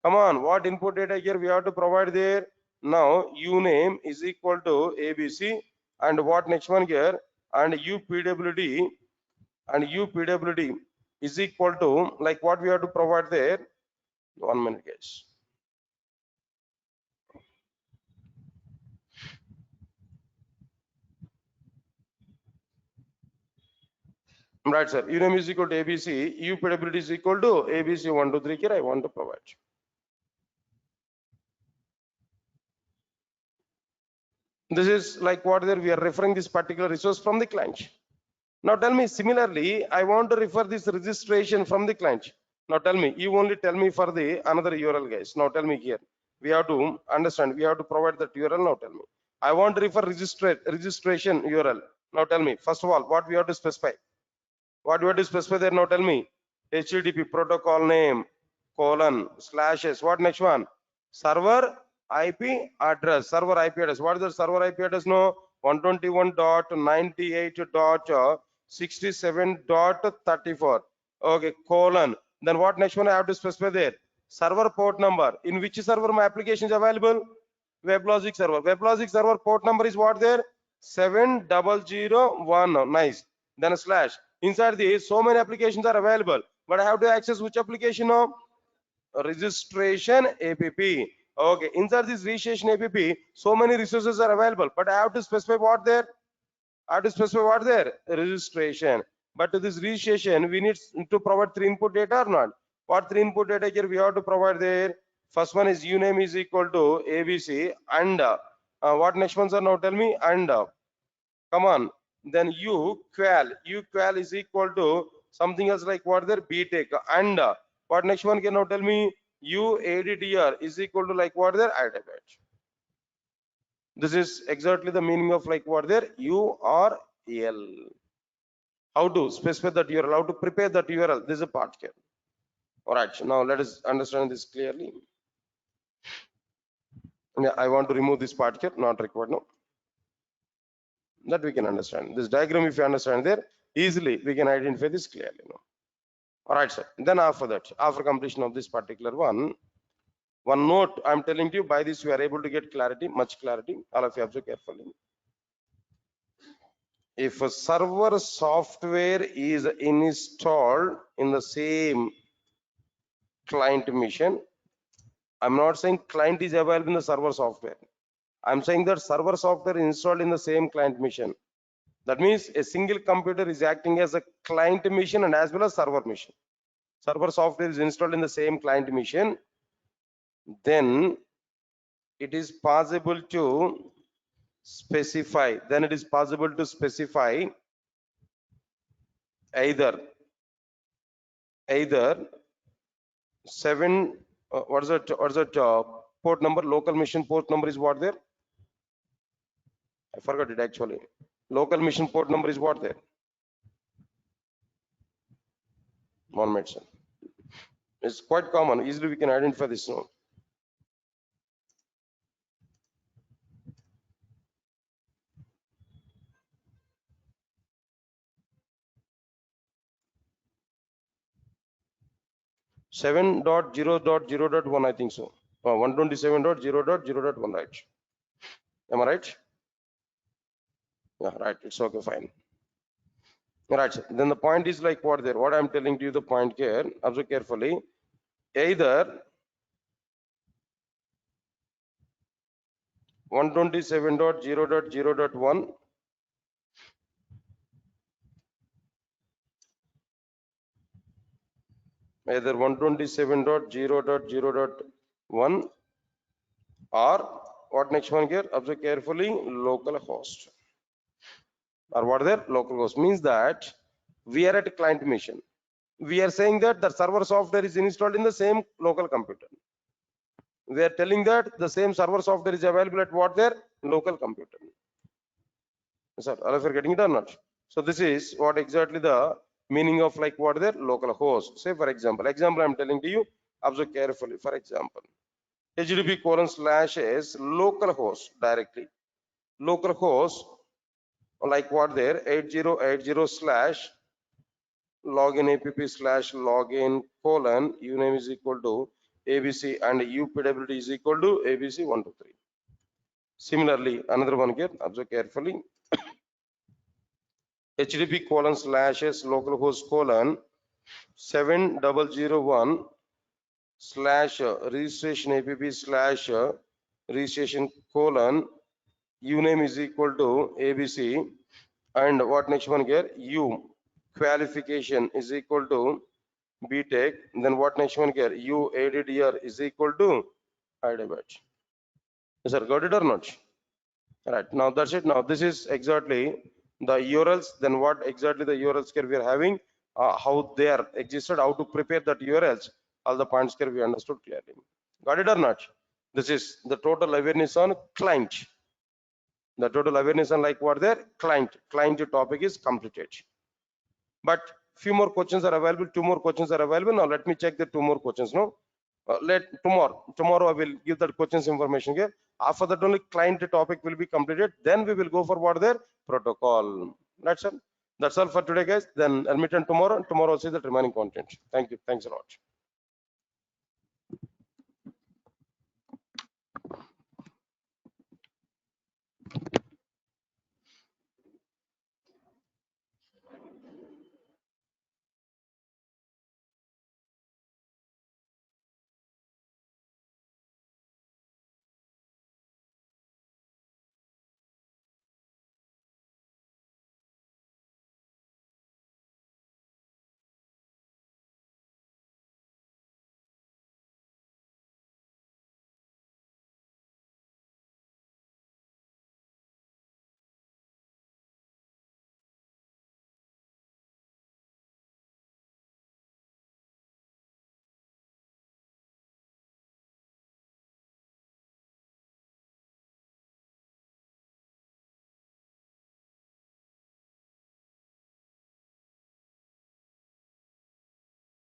Come on, what input data here we have to provide there? Now uname is equal to ABC, and what next one here? And upwd is equal to like what we have to provide there. 1 minute guys. Right sir, uname is equal to ABC, upwd is equal to ABC123 here I want to provide. This is like what there we are referring this particular resource from the client. Now tell me, similarly, I want to refer this registration from the client. Now tell me, you only tell me for the another URL guys. Now tell me here, we have to understand, we have to provide that URL. Now tell me, I want to refer registration URL. Now tell me, first of all, what we have to specify? What we have to specify there? Now tell me, HTTP protocol name, colon, slashes, what next one? Server IP address, server IP address. What is the server IP address? No, 121.98.67.34. Okay, colon. Then what next one I have to specify there? Server port number. In which server my application is available? WebLogic server. WebLogic server port number is what there? 7001. Nice. Then a slash. Inside this, so many applications are available, but I have to access which application now? Registration app. Okay, inside this registration app, so many resources are available, but I have to specify what there? I have to specify what there? Registration. But to this registration, we need to provide 3 input data or not? What 3 input data here we have to provide there? First one is uname is equal to ABC, and what next ones are now? Tell me. And come on, then uqual is equal to something else like what there? btech, and what next one can now tell me? uaddr is equal to like what there? iDebit. This is exactly the meaning of like what there? URL. How to specify that URL, how to prepare that URL. This is a part here. All right, now let us understand this clearly. Yeah, I want to remove this part here, not required now. That we can understand. This diagram, if you understand there, easily we can identify this clearly now. All right, sir. Then after that, after completion of this particular one note I'm telling you, by this you are able to get clarity, much clarity. All of you observe carefully. If a server software is installed in the same client mission. I'm not saying client is available in the server software. I'm saying that server software is installed in the same client mission. That means a single computer is acting as a client mission and as well as server mission. Server software is installed in the same client mission. Then it is possible to specify. Then it is possible to specify either 7 what's that port number, local mission port number is what there? I forgot it actually. Local mission port number is what there? 1 minute, sir. It's quite common. Easily we can identify this now. Seven dot zero dot zero dot one, I think so. 127.0.0.1, right? Am I right? Yeah, right. It's okay, fine. Right. Sir. Then the point is like what there? What I'm telling to you, the point here. Observe carefully. Either 127.0.0.1 either 127.0.0.1 or what next one here? Observe carefully, local host. Or what there? Local host means that we are at a client mission. We are saying that the server software is installed in the same local computer. We are telling that the same server software is available at what there? Local computer. Sir, all of you are getting it or not? So this is what exactly the meaning of like what there? Local host. Say for example, I'm telling to you, observe carefully. For example, http:// local host directly. Local host like what there? 8080/ login app/login : uname is equal to abc and upwd is equal to abc123. Similarly, another one here, observe carefully. http:// localhost : 7001/ registration app/ registration : uname is equal to abc and what next one here? U qualification is equal to btech. Then what next one here? U added here is equal to IDBAT. Yes, sir, got it or not? Right, now that's it. Now this is exactly the URLs. Then what exactly the URLs here we are having, how they are existed, how to prepare that URLs, all the points here we understood clearly. Got it or not? This is the total awareness on client. The total awareness on like what there? Client topic is completed. But few more questions are available. 2 more questions are available. Now let me check the 2 more questions. No, tomorrow I will give that questions information here. After that only client topic will be completed. Then we will go for what there? Protocol. That's all. That's all for today, guys. Then I'll meet on tomorrow. Tomorrow I'll see the remaining content. Thank you. Thanks a lot.